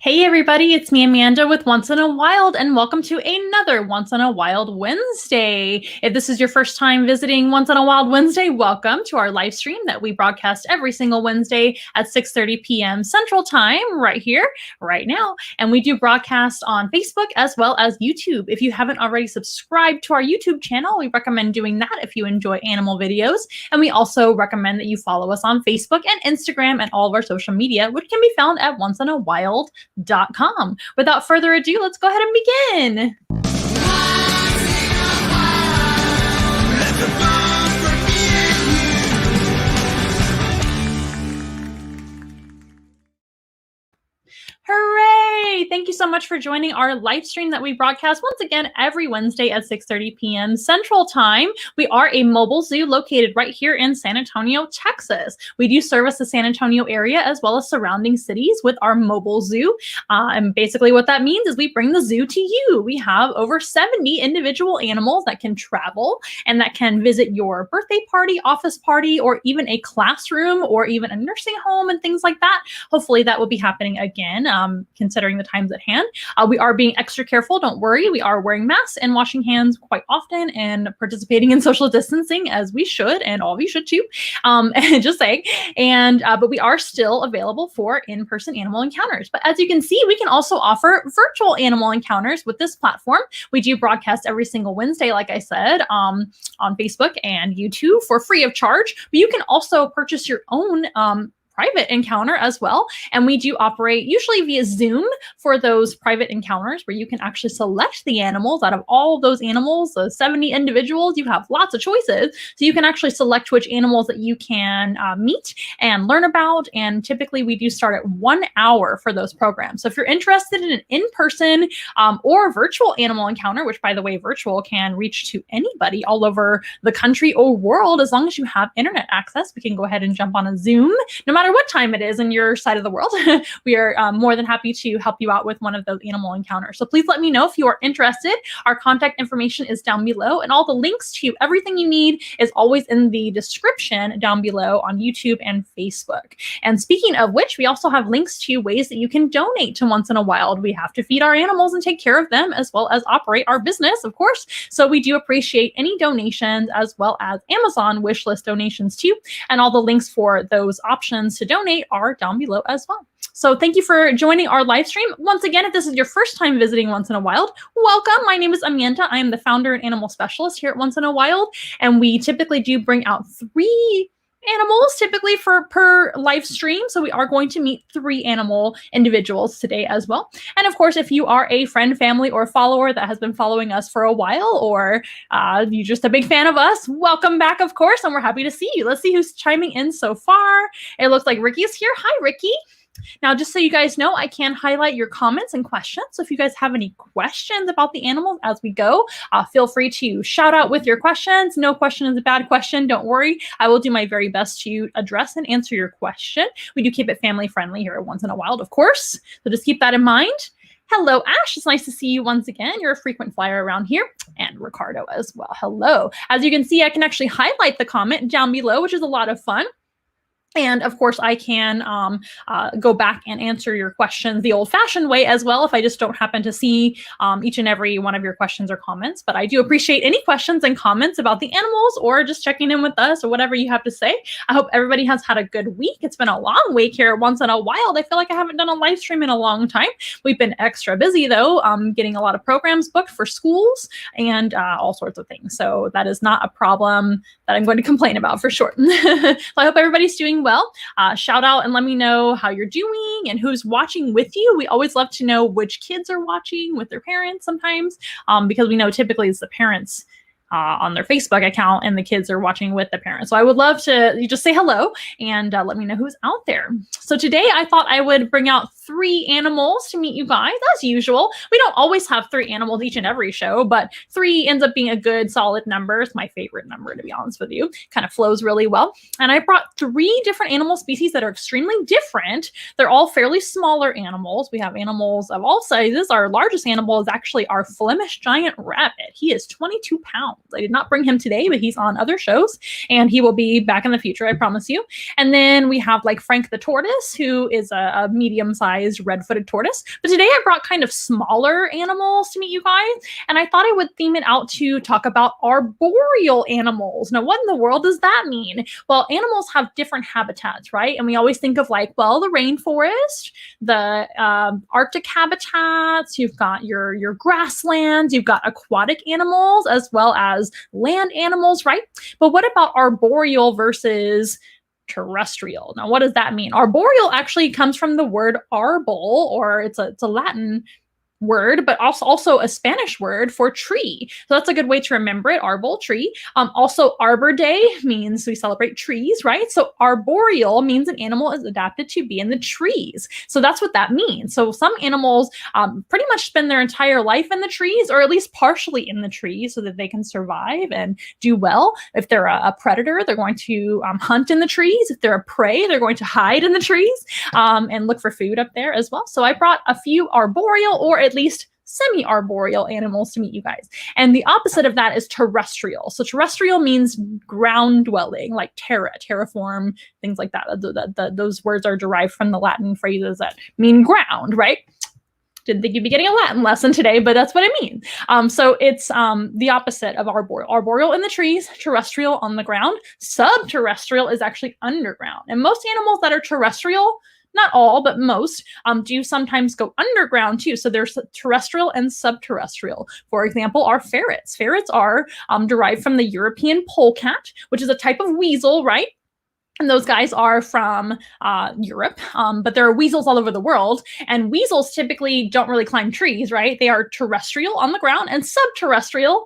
Hey everybody, it's me Amanda with Once in a Wild and welcome to another Once in a Wild Wednesday. If this is your first time visiting Once in a Wild Wednesday, welcome to our live stream that we broadcast every single Wednesday at 6:30 p.m. Central Time right here, right now. And we do broadcast on Facebook as well as YouTube. If you haven't already subscribed to our YouTube channel, we recommend doing that if you enjoy animal videos. And we also recommend that you follow us on Facebook and Instagram and all of our social media, which can be found at onceinawild.com. Without further ado, let's go ahead and begin. Hooray! Thank you so much for joining our live stream that we broadcast once again every Wednesday at 6:30 p.m. Central Time. We are a mobile zoo located right here in San Antonio, Texas. We do service the San Antonio area as well as surrounding cities with our mobile zoo. And basically what that means is we bring the zoo to you. We have over 70 individual animals that can travel and that can visit your birthday party, office party, or even a classroom or even a nursing home and things like that. Hopefully that will be happening again. Considering the times at hand. We are being extra careful. Don't worry. We are wearing masks and washing hands quite often and participating in social distancing as we should, and all of you should too. Just saying. And but we are still available for in-person animal encounters. But as you can see, we can also offer virtual animal encounters with this platform. We do broadcast every single Wednesday, like I said, on Facebook and YouTube for free of charge. But you can also purchase your own private encounter as well. And we do operate usually via Zoom for those private encounters where you can actually select the animals out of all of those animals, those 70 individuals. You have lots of choices. So you can actually select which animals that you can meet and learn about. And typically we do start at 1 hour for those programs. So if you're interested in an in-person or virtual animal encounter, which by the way, virtual can reach to anybody all over the country or world, as long as you have internet access, we can go ahead and jump on a Zoom, no matter what time it is in your side of the world. We are more than happy to help you out with one of those animal encounters. So please let me know if you are interested. Our contact information is down below, and all the links to everything you need is always in the description down below on YouTube and Facebook. And speaking of which, we also have links to ways that you can donate to Once in a Wild. We have to feed our animals and take care of them as well as operate our business, of course. So we do appreciate any donations as well as Amazon wish list donations too. And all the links for those options to donate are down below as well. So thank you for joining our live stream. Once again, if this is your first time visiting Once in a Wild, welcome. My name is Amanda. I am the founder and animal specialist here at Once in a Wild. And we typically do bring out 3 animals typically per live stream. So we are going to meet 3 animal individuals today as well. And of course, if you are a friend, family, or follower that has been following us for a while, or you're just a big fan of us, welcome back, of course. And we're happy to see you. Let's see who's chiming in so far. It looks like Ricky's here. Hi, Ricky. Now, just so you guys know, I can highlight your comments and questions. So if you guys have any questions about the animals as we go, feel free to shout out with your questions. No question is a bad question. Don't worry. I will do my very best to address and answer your question. We do keep it family friendly here at Once in a Wild, of course. So just keep that in mind. Hello, Ash. It's nice to see you once again. You're a frequent flyer around here. And Ricardo as well. Hello. As you can see, I can actually highlight the comment down below, which is a lot of fun. And of course, I can go back and answer your questions the old-fashioned way as well if I just don't happen to see each and every one of your questions or comments. But I do appreciate any questions and comments about the animals or just checking in with us or whatever you have to say. I hope everybody has had a good week. It's been a long week here at Once in a Wild. I feel like I haven't done a live stream in a long time. We've been extra busy, though, getting a lot of programs booked for schools and all sorts of things. So that is not a problem that I'm going to complain about for sure. So I hope everybody's doing well. Shout out and let me know how you're doing and who's watching with you. We always love to know which kids are watching with their parents sometimes, because we know typically it's the parents on their Facebook account and the kids are watching with the parents. So I would love to you just say hello and let me know who's out there. So today I thought I would bring out 3 animals to meet you guys as usual. We don't always have 3 animals each and every show, but 3 ends up being a good solid number. It's my favorite number, to be honest with you. Kind of flows really well. And I brought 3 different animal species that are extremely different. They're all fairly smaller animals. We have animals of all sizes. Our largest animal is actually our Flemish giant rabbit. He is 22 pounds. I did not bring him today, but he's on other shows, and he will be back in the future, I promise you. And then we have like Frank the tortoise, who is a medium-sized red-footed tortoise. But today I brought kind of smaller animals to meet you guys, and I thought I would theme it out to talk about arboreal animals. Now, what in the world does that mean? Well, animals have different habitats, right? And we always think of like, well, the rainforest, the Arctic habitats, you've got your grasslands, you've got aquatic animals as well as land animals, right? But what about arboreal versus terrestrial? Now, what does that mean? Arboreal actually comes from the word arbol, or it's a Latin word, but also a Spanish word for tree. So that's a good way to remember it, arbol, tree. Also, Arbor Day means we celebrate trees, right? So arboreal means an animal is adapted to be in the trees. So that's what that means. So some animals pretty much spend their entire life in the trees, or at least partially in the trees, so that they can survive and do well. If they're a predator, they're going to hunt in the trees. If they're a prey, they're going to hide in the trees and look for food up there as well. So I brought a few arboreal, or at least semi-arboreal animals to meet you guys. And the opposite of that is terrestrial. So terrestrial means ground dwelling, like terraform, things like that. Those words are derived from the Latin phrases that mean ground, right? Didn't think you'd be getting a Latin lesson today, but that's what I mean. So it's the opposite of arboreal. Arboreal in the trees, terrestrial on the ground. Subterrestrial is actually underground. And most animals that are terrestrial, not all, but most, do sometimes go underground too. So there's terrestrial and subterrestrial. For example, our ferrets. Ferrets are derived from the European polecat, which is a type of weasel, right? And those guys are from Europe, but there are weasels all over the world. And weasels typically don't really climb trees, right? They are terrestrial on the ground and subterrestrial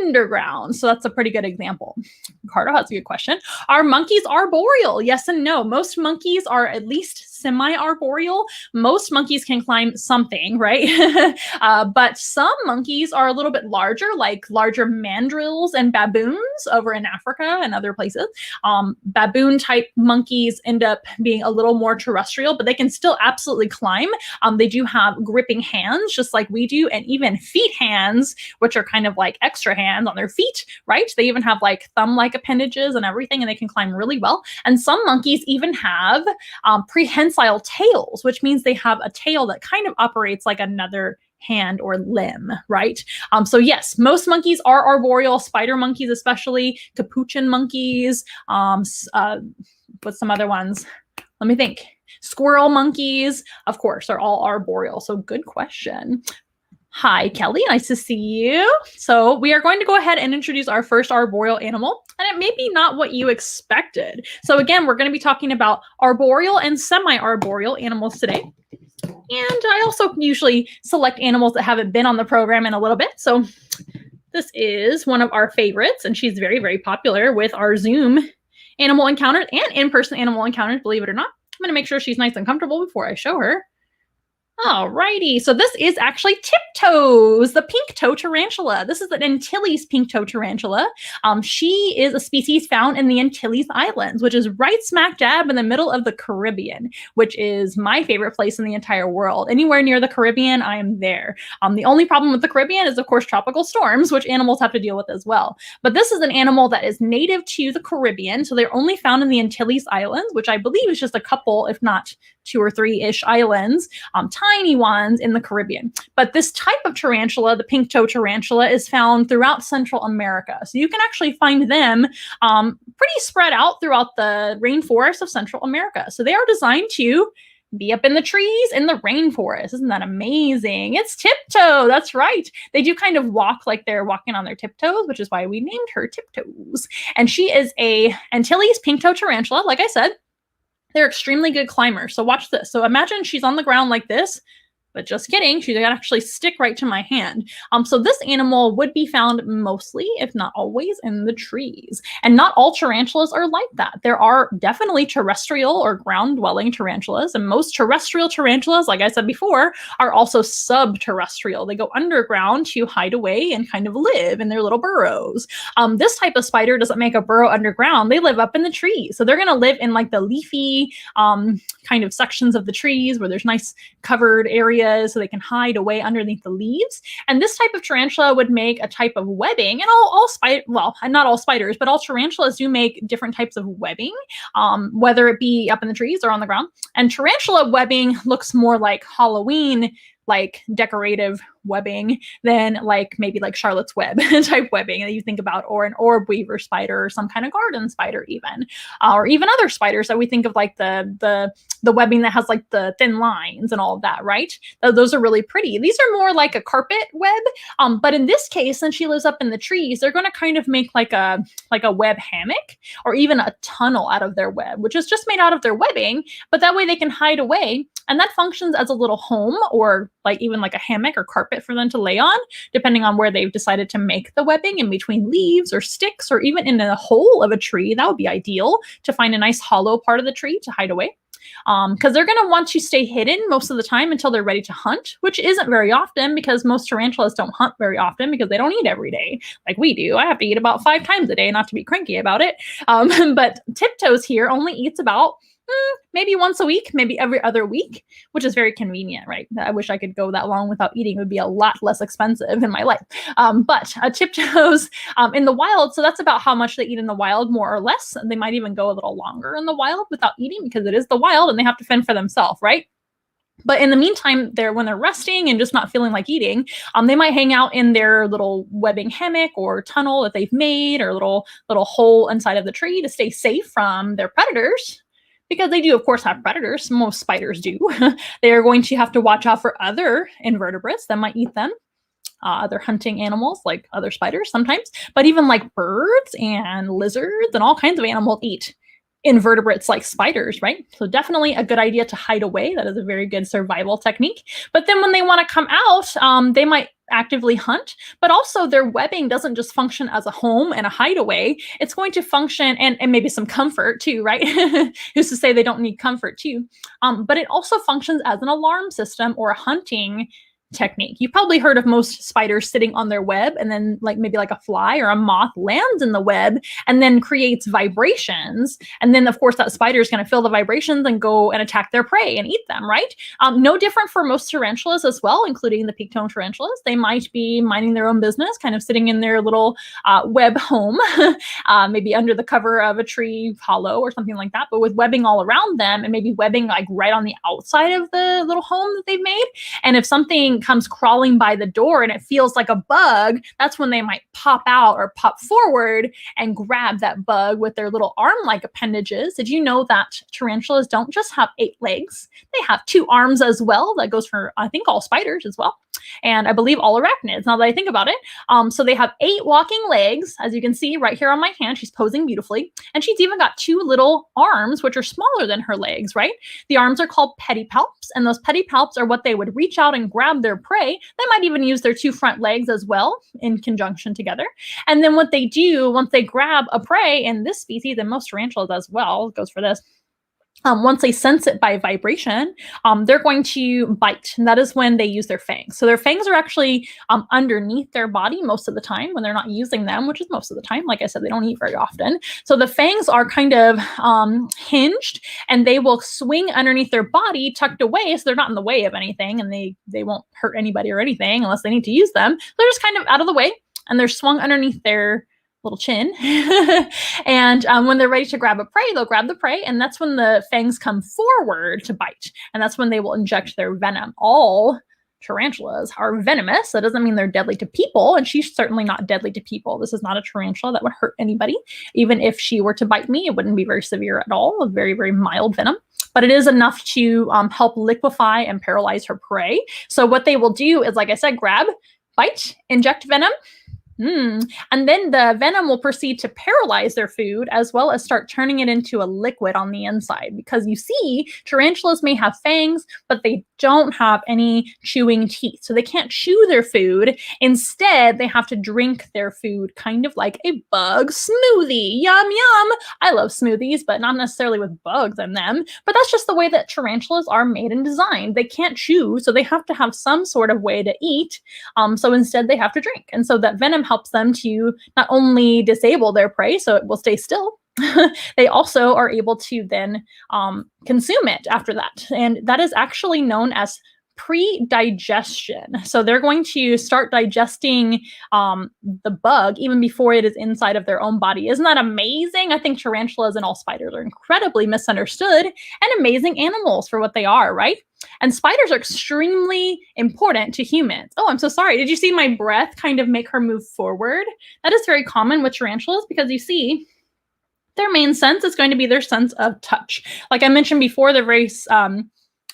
underground. So that's a pretty good example. Ricardo has a good question. Are monkeys arboreal? Yes and no. Most monkeys are at least semi-arboreal. Most monkeys can climb something, right? But some monkeys are a little bit larger, like larger mandrills and baboons over in Africa and other places. Baboon type monkeys end up being a little more terrestrial, but they can still absolutely climb. They do have gripping hands, just like we do, and even feet hands, which are kind of like extra hands on their feet, right? They even have like thumb-like appendages and everything, and they can climb really well. And some monkeys even have prehensile tails, which means they have a tail that kind of operates like another hand or limb, right? So yes, most monkeys are arboreal, spider monkeys especially, capuchin monkeys, what's some other ones? Let me think. Squirrel monkeys, of course, are all arboreal. So good question. Hi, Kelly. Nice to see you. So we are going to go ahead and introduce our first arboreal animal, and it may be not what you expected. So again, we're going to be talking about arboreal and semi-arboreal animals today. And I also usually select animals that haven't been on the program in a little bit. So this is one of our favorites, and she's very, very popular with our Zoom animal encounters and in-person animal encounters, believe it or not. I'm going to make sure she's nice and comfortable before I show her. Alrighty, so this is actually Tiptoes, the pink-toe tarantula. This is an Antilles pink-toe tarantula. She is a species found in the Antilles Islands, which is right smack dab in the middle of the Caribbean, which is my favorite place in the entire world. Anywhere near the Caribbean, I am there. The only problem with the Caribbean is, of course, tropical storms, which animals have to deal with as well. But this is an animal that is native to the Caribbean, so they're only found in the Antilles Islands, which I believe is just a couple, if not 2 or 3-ish islands, tiny ones in the Caribbean. But this type of tarantula, the pink-toe tarantula, is found throughout Central America. So you can actually find them pretty spread out throughout the rainforest of Central America. So they are designed to be up in the trees in the rainforest. Isn't that amazing? It's Tiptoe. That's right. They do kind of walk like they're walking on their tiptoes, which is why we named her Tiptoes. And she is a Antilles pink-toe tarantula, like I said. They're extremely good climbers. So watch this. So imagine she's on the ground like this, but just kidding, she could actually stick right to my hand. So this animal would be found mostly, if not always, in the trees. And not all tarantulas are like that. There are definitely terrestrial or ground-dwelling tarantulas, and most terrestrial tarantulas, like I said before, are also subterrestrial. They go underground to hide away and kind of live in their little burrows. This type of spider doesn't make a burrow underground. They live up in the trees. So they're going to live in like the leafy kind of sections of the trees where there's nice covered areas areas so they can hide away underneath the leaves. And this type of tarantula would make a type of webbing. And all well, not all spiders, but all tarantulas do make different types of webbing, whether it be up in the trees or on the ground. And tarantula webbing looks more like Halloween, like decorative webbing than like maybe like Charlotte's Web type webbing that you think about, or an orb weaver spider, or some kind of garden spider even, or even other spiders that we think of like the webbing that has like the thin lines and all of that, right? Those are really pretty. These are more like a carpet web, but in this case, since she lives up in the trees, they're going to kind of make like a web hammock or even a tunnel out of their web, which is just made out of their webbing, but that way they can hide away, and that functions as a little home, or like even like a hammock or carpet for them to lay on, depending on where they've decided to make the webbing, in between leaves or sticks, or even in the hole of a tree. That would be ideal, to find a nice hollow part of the tree to hide away. Because they're going to want to stay hidden most of the time until they're ready to hunt, which isn't very often, because most tarantulas don't hunt very often because they don't eat every day like we do. I have to eat about 5 times a day, not to be cranky about it. But Tiptoes here only eats about maybe once a week, maybe every other week, which is very convenient, right? I wish I could go that long without eating. It would be a lot less expensive in my life. But Tiptoes in the wild, so that's about how much they eat in the wild, more or less. They might even go a little longer in the wild without eating, because it is the wild and they have to fend for themselves, right? But in the meantime, when they're resting and just not feeling like eating, they might hang out in their little webbing hammock or tunnel that they've made, or little hole inside of the tree to stay safe from their predators. Because they do, of course, have predators. Most spiders do. They are going to have to watch out for other invertebrates that might eat them. Other hunting animals, like other spiders sometimes. But even like birds and lizards and all kinds of animals eat invertebrates like spiders, right? So definitely a good idea to hide away. That is a very good survival technique. But then when they want to come out, they might actively hunt, but also their webbing doesn't just function as a home and a hideaway. It's going to function, and maybe some comfort too, right? Who's to say they don't need comfort too? But it also functions as an alarm system or a hunting technique. You've probably heard of most spiders sitting on their web, and then maybe a fly or a moth lands in the web and then creates vibrations. And then of course that spider is going to feel the vibrations and go and attack their prey and eat them, right? No different for most tarantulas as well, including the peak-tone tarantulas. They might be minding their own business, kind of sitting in their little web home, maybe under the cover of a tree hollow or something like that, but with webbing all around them, and maybe webbing like right on the outside of the little home that they've made. And if something comes crawling by the door and it feels like a bug, that's when they might pop out or pop forward and grab that bug with their little arm-like appendages. Did you know that tarantulas don't just have 8 legs? They have 2 arms as well. That goes for, I think, all spiders as well. And I believe all arachnids, now that I think about it. So they have 8 walking legs, as you can see right here on my hand. She's posing beautifully. And she's even got 2 little arms, which are smaller than her legs, right? The arms are called pedipalps, and those pedipalps are what they would reach out and grab their prey. They might even use their 2 front legs as well in conjunction together. And then what they do once they grab a prey, in this species, and most tarantulas as well, goes for this, once they sense it by vibration, they're going to bite. And that is when they use their fangs. So their fangs are actually underneath their body most of the time when they're not using them, which is most of the time. Like I said, they don't eat very often. So the fangs are kind of hinged, and they will swing underneath their body, tucked away, so they're not in the way of anything, and they won't hurt anybody or anything unless they need to use them. They're just kind of out of the way, and they're swung underneath their little chin. And when they're ready to grab a prey, they'll grab the prey, and that's when the fangs come forward to bite. And that's when they will inject their venom. All tarantulas are venomous. That doesn't mean they're deadly to people, and she's certainly not deadly to people. This is not a tarantula that would hurt anybody. Even if she were to bite me, it wouldn't be very severe at all. A very, very mild venom. But it is enough to help liquefy and paralyze her prey. So what they will do is, like I said, grab, bite, inject venom. And then the venom will proceed to paralyze their food, as well as start turning it into a liquid on the inside. Because you see, tarantulas may have fangs, but they don't have any chewing teeth. So they can't chew their food. Instead, they have to drink their food, kind of like a bug smoothie. Yum, yum. I love smoothies, but not necessarily with bugs in them. But that's just the way that tarantulas are made and designed. They can't chew, so they have to have some sort of way to eat. So instead, they have to drink. And so that venom helps them to not only disable their prey so it will stay still, they also are able to then consume it after that. And that is actually known as pre-digestion. So they're going to start digesting the bug even before it is inside of their own body. Isn't that amazing? I think tarantulas and all spiders are incredibly misunderstood and amazing animals for what they are, right? And spiders are extremely important to humans. Oh, I'm so sorry. Did you see my breath kind of make her move forward? That is very common with tarantulas because you see, their main sense is going to be their sense of touch. Like I mentioned before, they're very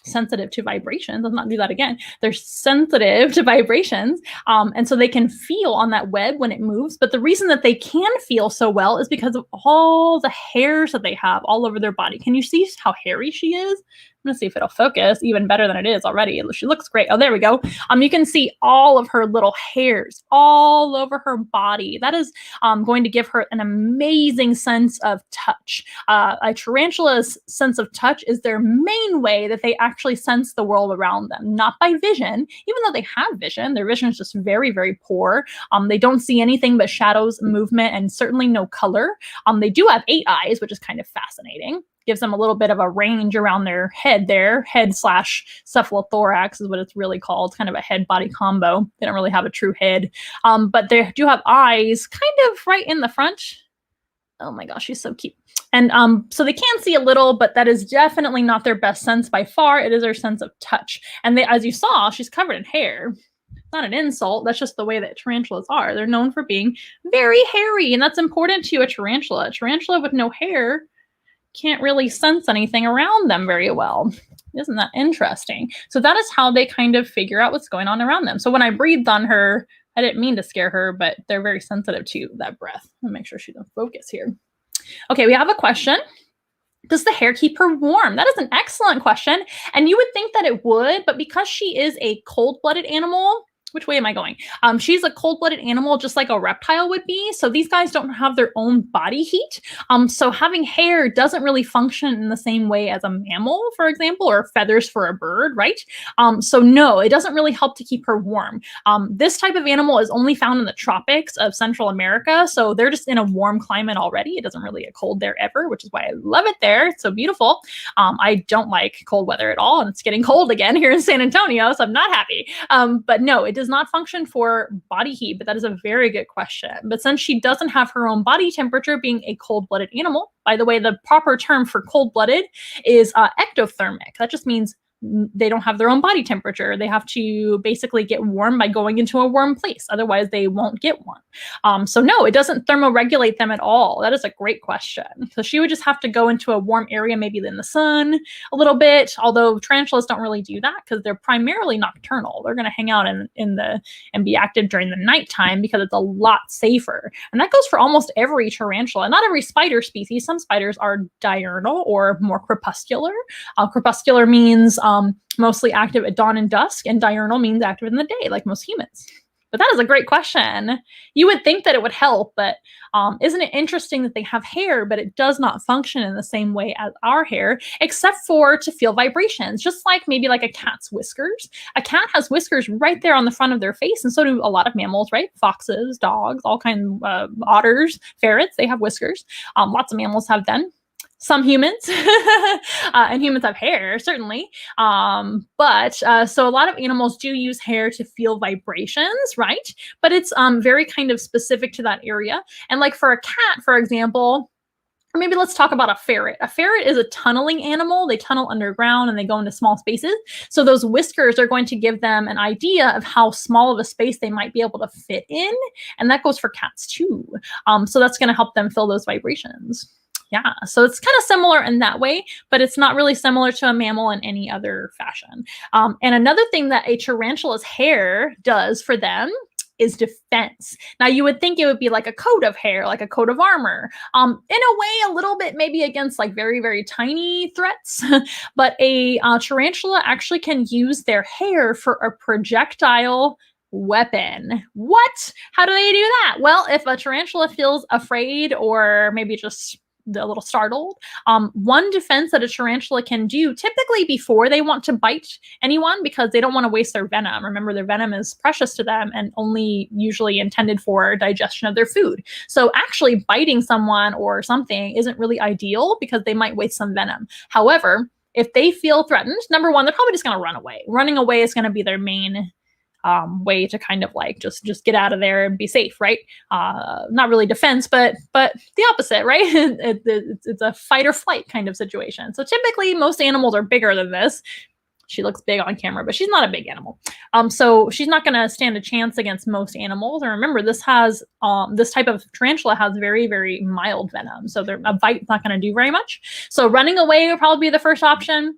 sensitive to vibrations. Let's not do that again. They're sensitive to vibrations. And so they can feel on that web when it moves. But the reason that they can feel so well is because of all the hairs that they have all over their body. Can you see how hairy she is? I'm going to see if it'll focus even better than it is already. She looks great. Oh, there we go. You can see all of her little hairs all over her body. That is going to give her an amazing sense of touch. A tarantula's sense of touch is their main way that they actually sense the world around them, not by vision, even though they have vision. Their vision is just very, very poor. They don't see anything but shadows, movement, and certainly no color. They do have 8 eyes, which is kind of fascinating. Gives them a little bit of a range around their head there. Head / cephalothorax is what it's really called. It's kind of a head-body combo. They don't really have a true head. But they do have eyes kind of right in the front. Oh my gosh, she's so cute. And so they can see a little, but that is definitely not their best sense by far. It is their sense of touch. And they, as you saw, she's covered in hair. Not an insult. That's just the way that tarantulas are. They're known for being very hairy, and that's important to a tarantula. A tarantula with no hair can't really sense anything around them very well. Isn't that interesting? So that is how they kind of figure out what's going on around them. So when I breathed on her, I didn't mean to scare her, but they're very sensitive to that breath. I'll make sure she's in focus here. Okay, we have a question. Does the hair keep her warm? That is an excellent question. And you would think that it would, but because she is a cold-blooded animal, which way am I going? She's a cold-blooded animal, just like a reptile would be. So these guys don't have their own body heat. So having hair doesn't really function in the same way as a mammal, for example, or feathers for a bird, right? So no, it doesn't really help to keep her warm. This type of animal is only found in the tropics of Central America. So they're just in a warm climate already. It doesn't really get cold there ever, which is why I love it there. It's so beautiful. I don't like cold weather at all. And it's getting cold again here in San Antonio, so I'm not happy. But no, it does not function for body heat, but that is a very good question. But since she doesn't have her own body temperature, being a cold-blooded animal, by the way, the proper term for cold-blooded is ectothermic. That just means they don't have their own body temperature. They have to basically get warm by going into a warm place. Otherwise, they won't get warm. So no, it doesn't thermoregulate them at all. That is a great question. So she would just have to go into a warm area, maybe in the sun a little bit, although tarantulas don't really do that because they're primarily nocturnal. They're going to hang out and be active during the nighttime because it's a lot safer. And that goes for almost every tarantula, not every spider species. Some spiders are diurnal or more crepuscular. Crepuscular means mostly active at dawn and dusk, and diurnal means active in the day, like most humans. But that is a great question. You would think that it would help, but isn't it interesting that they have hair, but it does not function in the same way as our hair, except for to feel vibrations, just like maybe like a cat's whiskers. A cat has whiskers right there on the front of their face, and so do a lot of mammals, right? Foxes, dogs, all kinds of otters, ferrets, they have whiskers. Lots of mammals have them. Some humans, and humans have hair, certainly. So a lot of animals do use hair to feel vibrations, right? But it's very kind of specific to that area. And like for a cat, for example, or maybe let's talk about a ferret. A ferret is a tunneling animal. They tunnel underground and they go into small spaces. So those whiskers are going to give them an idea of how small of a space they might be able to fit in. And that goes for cats too. So that's going to help them feel those vibrations. Yeah, so it's kind of similar in that way, but it's not really similar to a mammal in any other fashion. And another thing that a tarantula's hair does for them is defense. Now, you would think it would be like a coat of hair, like a coat of armor. In a way, a little bit maybe against like very, very tiny threats, but a tarantula actually can use their hair for a projectile weapon. What? How do they do that? Well, if a tarantula feels afraid or maybe just a little startled, one defense that a tarantula can do typically before they want to bite anyone, because they don't want to waste their venom. Remember, their venom is precious to them and only usually intended for digestion of their food. So actually biting someone or something isn't really ideal because they might waste some venom. However, if they feel threatened, number one, they're probably just going to run away. Running away is going to be their main way to kind of like just get out of there and be safe, right? Not really defense, but the opposite, right? It's a fight or flight kind of situation. So typically most animals are bigger than this. She looks big on camera, but she's not a big animal. So she's not going to stand a chance against most animals. And remember, this type of tarantula has very, very mild venom. So a bite's not going to do very much. So running away would probably be the first option.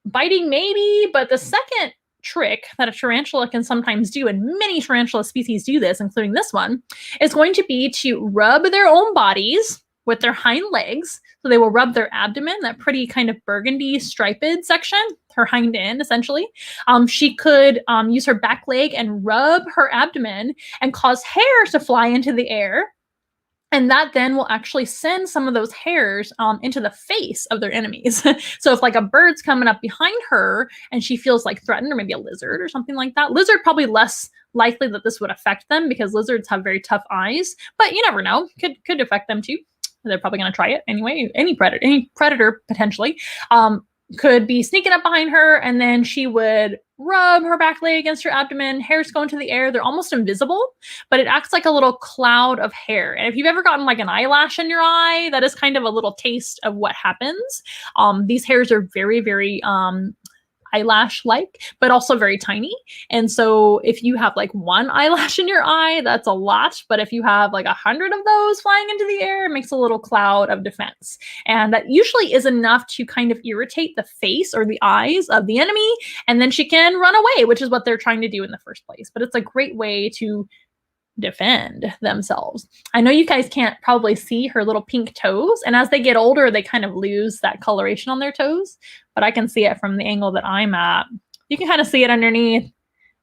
Biting maybe, but the second trick that a tarantula can sometimes do, and many tarantula species do this, including this one, is going to be to rub their own bodies with their hind legs. So they will rub their abdomen, that pretty kind of burgundy striped section, her hind end, essentially. She could use her back leg and rub her abdomen and cause hairs to fly into the air. And that then will actually send some of those hairs into the face of their enemies. So if like a bird's coming up behind her and she feels like threatened, or maybe a lizard or something like that, lizard probably less likely that this would affect them because lizards have very tough eyes, but you never know, could affect them too. They're probably going to try it anyway. Any predator potentially could be sneaking up behind her, and then she would rub her back leg against her abdomen. Hairs go into the air. They're almost invisible, but it acts like a little cloud of hair. And if you've ever gotten like an eyelash in your eye, that is kind of a little taste of what happens. These hairs are very, very eyelash-like, but also very tiny. And so if you have like one eyelash in your eye, that's a lot. But if you have like 100 of those flying into the air, it makes a little cloud of defense. And that usually is enough to kind of irritate the face or the eyes of the enemy. And then she can run away, which is what they're trying to do in the first place. But it's a great way to defend themselves. I know you guys can't probably see her little pink toes, and as they get older they kind of lose that coloration on their toes, but I can see it from the angle that I'm at. You can kind of see it underneath.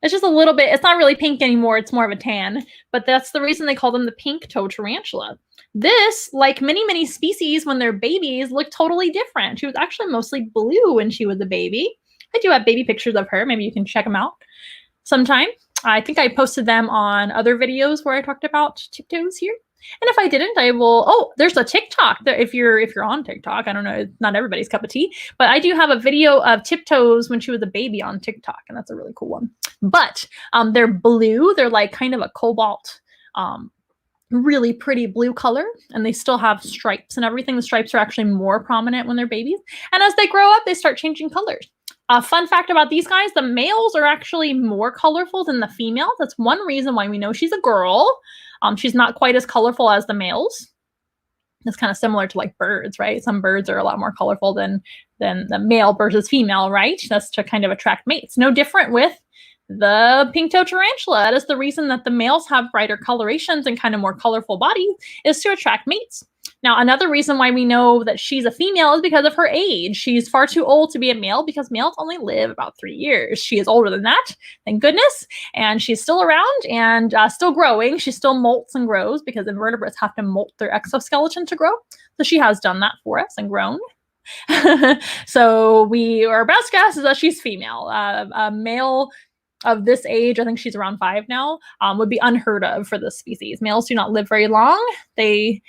It's just a little bit, it's not really pink anymore, it's more of a tan, but that's the reason they call them the pink toe tarantula. This, like many species when they're babies, look totally different. She was actually mostly blue when she was a baby. I do have baby pictures of her. Maybe you can check them out sometime. I think I posted them on other videos where I talked about tiptoes here. And if I didn't, I will. Oh, there's a TikTok. If you're on TikTok, I don't know, it's not everybody's cup of tea, but I do have a video of tiptoes when she was a baby on TikTok, and that's a really cool one. But they're blue. They're like kind of a cobalt, really pretty blue color, and they still have stripes and everything. The stripes are actually more prominent when they're babies, and as they grow up, they start changing colors. Fun fact about these guys, the males are actually more colorful than the females. That's one reason why we know she's a girl. She's not quite as colorful as the males. It's kind of similar to like birds, right? Some birds are a lot more colorful than the male versus female, right? That's to kind of attract mates. No different with the pink-toed tarantula. That is the reason that the males have brighter colorations and kind of more colorful bodies, is to attract mates. Now, another reason why we know that she's a female is because of her age. She's far too old to be a male because males only live about 3 years. She is older than that, thank goodness, and she's still around and still growing. She still molts and grows because invertebrates have to molt their exoskeleton to grow. So she has done that for us and grown. So our best guess is that she's female. A male of this age, I think she's around 5 now, would be unheard of for this species. Males do not live very long. They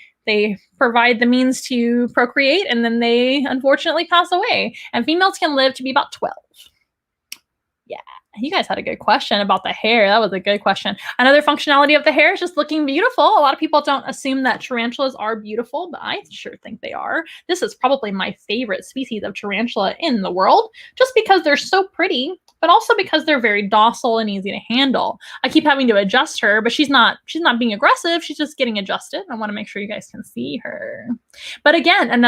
provide the means to procreate, and then they unfortunately pass away. And females can live to be about 12. Yeah, you guys had a good question about the hair. That was a good question. Another functionality of the hair is just looking beautiful. A lot of people don't assume that tarantulas are beautiful, but I sure think they are. This is probably my favorite species of tarantula in the world, just because they're so pretty, but also because they're very docile and easy to handle. I keep having to adjust her, but she's not being aggressive. She's just getting adjusted. I want to make sure you guys can see her. But again, an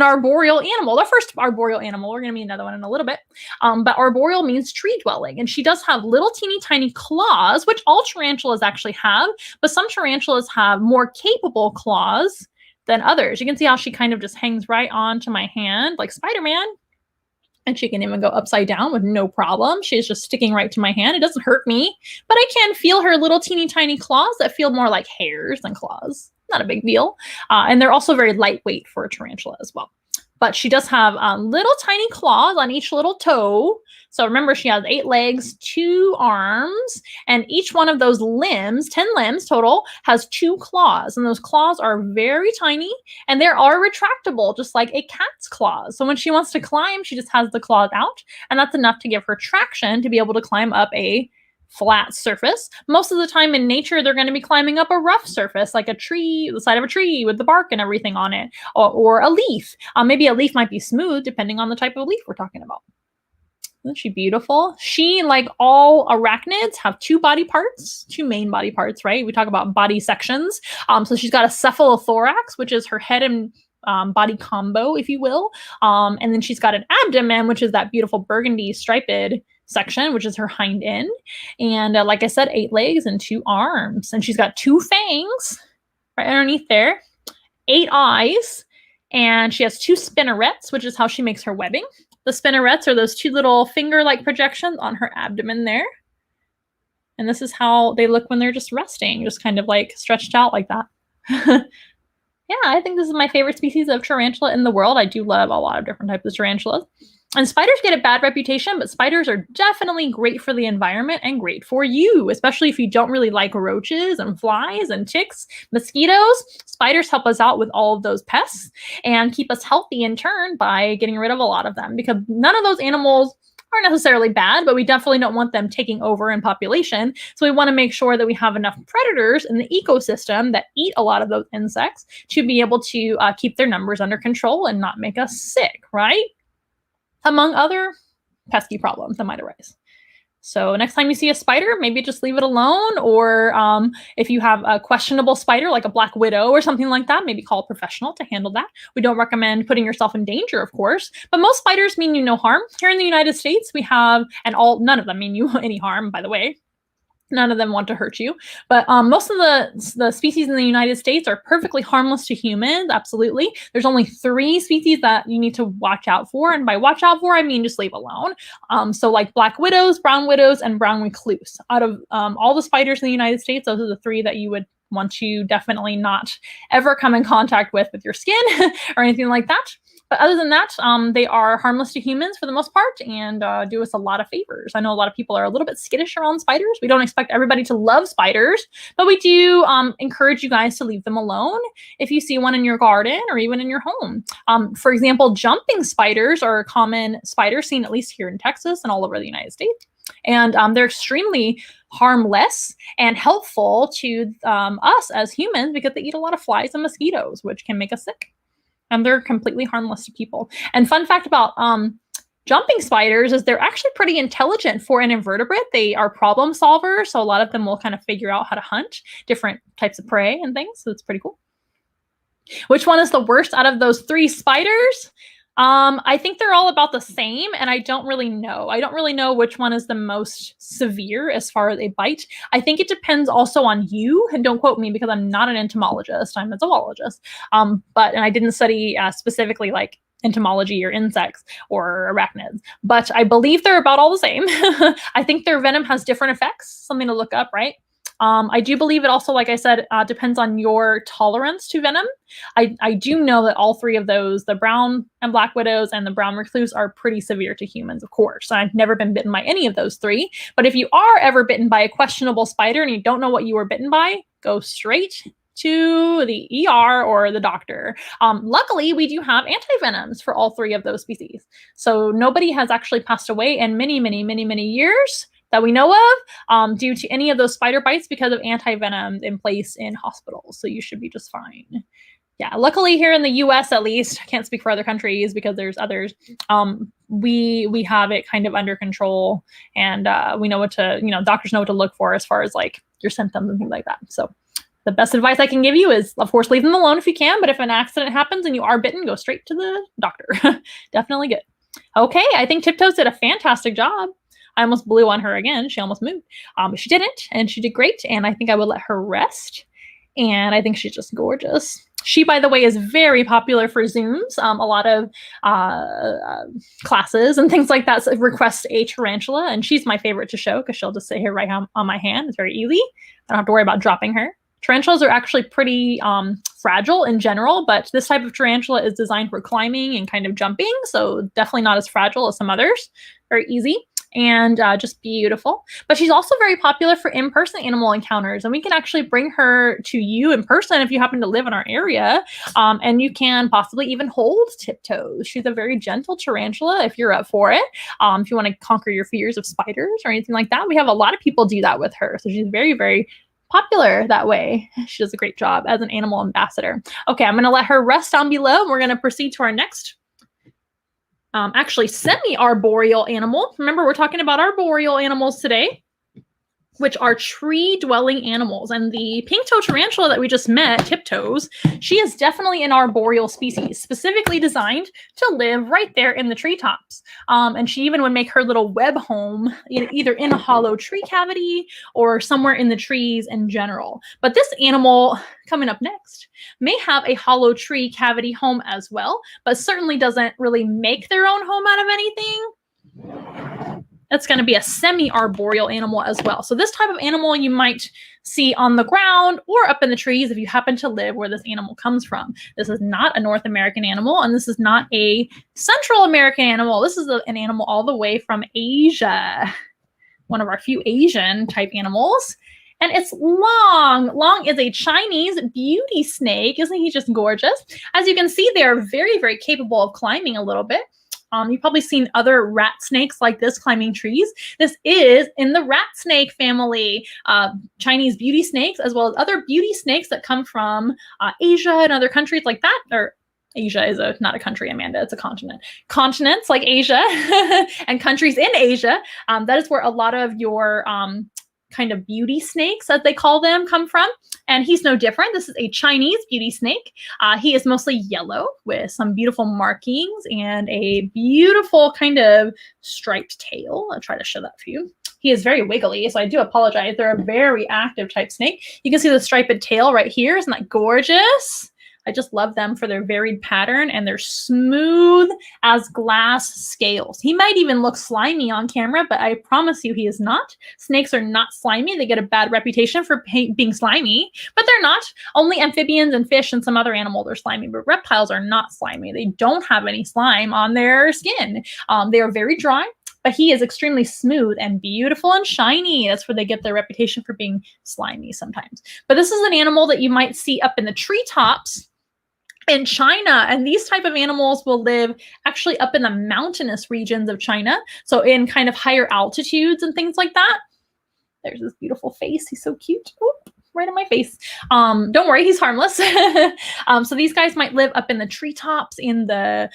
arboreal animal, the first arboreal animal. We're going to meet another one in a little bit. But arboreal means tree dwelling, and she does have little teeny tiny claws, which all tarantulas actually have, but some tarantulas have more capable claws than others. You can see how she kind of just hangs right onto my hand like Spider-Man. And she can even go upside down with no problem. She's just sticking right to my hand. It doesn't hurt me, but I can feel her little teeny tiny claws that feel more like hairs than claws. Not a big deal. And they're also very lightweight for a tarantula as well. but she does have little tiny claws on each little toe. So remember, she has 8 legs, 2 arms, and each one of those limbs, 10 limbs total, has 2 claws. And those claws are very tiny, and they are retractable, just like a cat's claws. So when she wants to climb, she just has the claws out, and that's enough to give her traction to be able to climb up a flat surface. Most of the time in nature, they're going to be climbing up a rough surface, like a tree, the side of a tree with the bark and everything on it, or a leaf. Maybe a leaf might be smooth, depending on the type of leaf we're talking about. Isn't she beautiful? She, like all arachnids, have 2 body parts, 2 main body parts, right? We talk about body sections. So she's got a cephalothorax, which is her head and body combo, if you will. And then she's got an abdomen, which is that beautiful burgundy striped section, which is her hind end. And like I said, 8 legs and 2 arms. And she's got 2 fangs right underneath there, 8 eyes, and she has 2 spinnerets, which is how she makes her webbing. The spinnerets are those 2 little finger-like projections on her abdomen there. And this is how they look when they're just resting, just kind of like stretched out like that. Yeah, I think this is my favorite species of tarantula in the world. I do love a lot of different types of tarantulas. And spiders get a bad reputation, but spiders are definitely great for the environment and great for you, especially if you don't really like roaches and flies and ticks, mosquitoes. Spiders help us out with all of those pests and keep us healthy in turn by getting rid of a lot of them, because none of those animals are necessarily bad, but we definitely don't want them taking over in population. So we want to make sure that we have enough predators in the ecosystem that eat a lot of those insects to be able to keep their numbers under control and not make us sick, right? Among other pesky problems that might arise. So next time you see a spider, maybe just leave it alone. Or if you have a questionable spider, like a black widow or something like that, maybe call a professional to handle that. We don't recommend putting yourself in danger, of course, but most spiders mean you no harm. Here in the United States, we have, none of them mean you any harm, by the way. None of them want to hurt you. But most of the species in the United States are perfectly harmless to humans, absolutely. There's only 3 species that you need to watch out for. And by watch out for, I mean just leave alone. So like black widows, and brown recluse. Out of all the spiders in the United States, those are the 3 that you would want to definitely not ever come in contact with your skin or anything like that. But other than that, they are harmless to humans for the most part and do us a lot of favors. I know a lot of people are a little bit skittish around spiders. We don't expect everybody to love spiders, but we do encourage you guys to leave them alone if you see one in your garden or even in your home. For example, jumping spiders are a common spider seen at least here in Texas and all over the United States. And they're extremely harmless and helpful to us as humans because they eat a lot of flies and mosquitoes, which can make us sick. And they're completely harmless to people. And fun fact about jumping spiders is they're actually pretty intelligent for an invertebrate. They are problem solvers. So a lot of them will kind of figure out how to hunt different types of prey and things. So it's pretty cool. Which one is the worst out of those 3 spiders? I think they're all about the same, and I don't really know. I don't really know which one is the most severe as far as a bite. I think it depends also on you, and don't quote me because I'm not an entomologist. I'm a zoologist. And I didn't study specifically like entomology or insects or arachnids, but I believe they're about all the same. I think their venom has different effects, something to look up, right? I do believe it also, like I said, depends on your tolerance to venom. I do know that all 3 of those, the brown and black widows and the brown recluse, are pretty severe to humans, of course. I've never been bitten by any of those 3. But if you are ever bitten by a questionable spider and you don't know what you were bitten by, go straight to the ER or the doctor. Luckily, we do have antivenoms for all 3 of those species. So nobody has actually passed away in many, many, many, many years that we know of due to any of those spider bites because of antivenom in place in hospitals. So you should be just fine. Yeah, luckily here in the US at least, I can't speak for other countries because there's others, we have it kind of under control, and we know what to, doctors know what to look for as far as like your symptoms and things like that. So the best advice I can give you is, of course, leave them alone if you can, but if an accident happens and you are bitten, go straight to the doctor. Definitely good. Okay, I think Tiptoes did a fantastic job. I almost blew on her again. She almost moved. But she didn't, and she did great. And I think I would let her rest. And I think she's just gorgeous. She, by the way, is very popular for Zooms. A lot of classes and things like that request a tarantula. And she's my favorite to show because she'll just sit here right on my hand. It's very easy. I don't have to worry about dropping her. Tarantulas are actually pretty fragile in general, but this type of tarantula is designed for climbing and kind of jumping, so definitely not as fragile as some others. Very easy and just beautiful. But she's also very popular for in-person animal encounters, and we can actually bring her to you in person if you happen to live in our area, and you can possibly even hold Tiptoes. She's a very gentle tarantula if you're up for it. If you want to conquer your fears of spiders or anything like that, we have a lot of people do that with her, so she's very, very popular that way. She does a great job as an animal ambassador. Okay, I'm going to let her rest down below, and we're going to proceed to our next actually semi-arboreal animal. Remember, we're talking about arboreal animals today, which are tree-dwelling animals. And the pink-toe tarantula that we just met, Tiptoes, she is definitely an arboreal species, specifically designed to live right there in the treetops. And she even would make her little web home either in a hollow tree cavity or somewhere in the trees in general. But this animal, coming up next, may have a hollow tree cavity home as well, but certainly doesn't really make their own home out of anything. That's going to be a semi-arboreal animal as well. So this type of animal you might see on the ground or up in the trees if you happen to live where this animal comes from. This is not a North American animal, and this is not a Central American animal. This is an animal all the way from Asia, one of our few Asian type animals. And it's Long. Long is a Chinese beauty snake. Isn't he just gorgeous? As you can see, they're very, very capable of climbing a little bit. You've probably seen other rat snakes like this climbing trees. This is in the rat snake family, Chinese beauty snakes, as well as other beauty snakes that come from Asia and other countries like that. Or Asia is not a country, Amanda, it's a continent. Continents like Asia and countries in Asia, that is where a lot of your kind of beauty snakes, as they call them, come from. And he's no different. This is a Chinese beauty snake. He is mostly yellow with some beautiful markings and a beautiful kind of striped tail. I'll try to show that for you. He is very wiggly, so I do apologize. They're a very active type snake. You can see the striped tail right here. Isn't that gorgeous? I just love them for their varied pattern, and they're smooth as glass scales. He might even look slimy on camera, but I promise you he is not. Snakes are not slimy. They get a bad reputation for being slimy, but they're not. Only amphibians and fish and some other animals are slimy, but reptiles are not slimy. They don't have any slime on their skin. They are very dry, but he is extremely smooth and beautiful and shiny. That's where they get their reputation for being slimy sometimes. But this is an animal that you might see up in the treetops in China, and these type of animals will live actually up in the mountainous regions of China, so in kind of higher altitudes and things like that. There's this beautiful face. He's so cute. Oop, right in my face. Don't worry, he's harmless. So these guys might live up in the treetops in the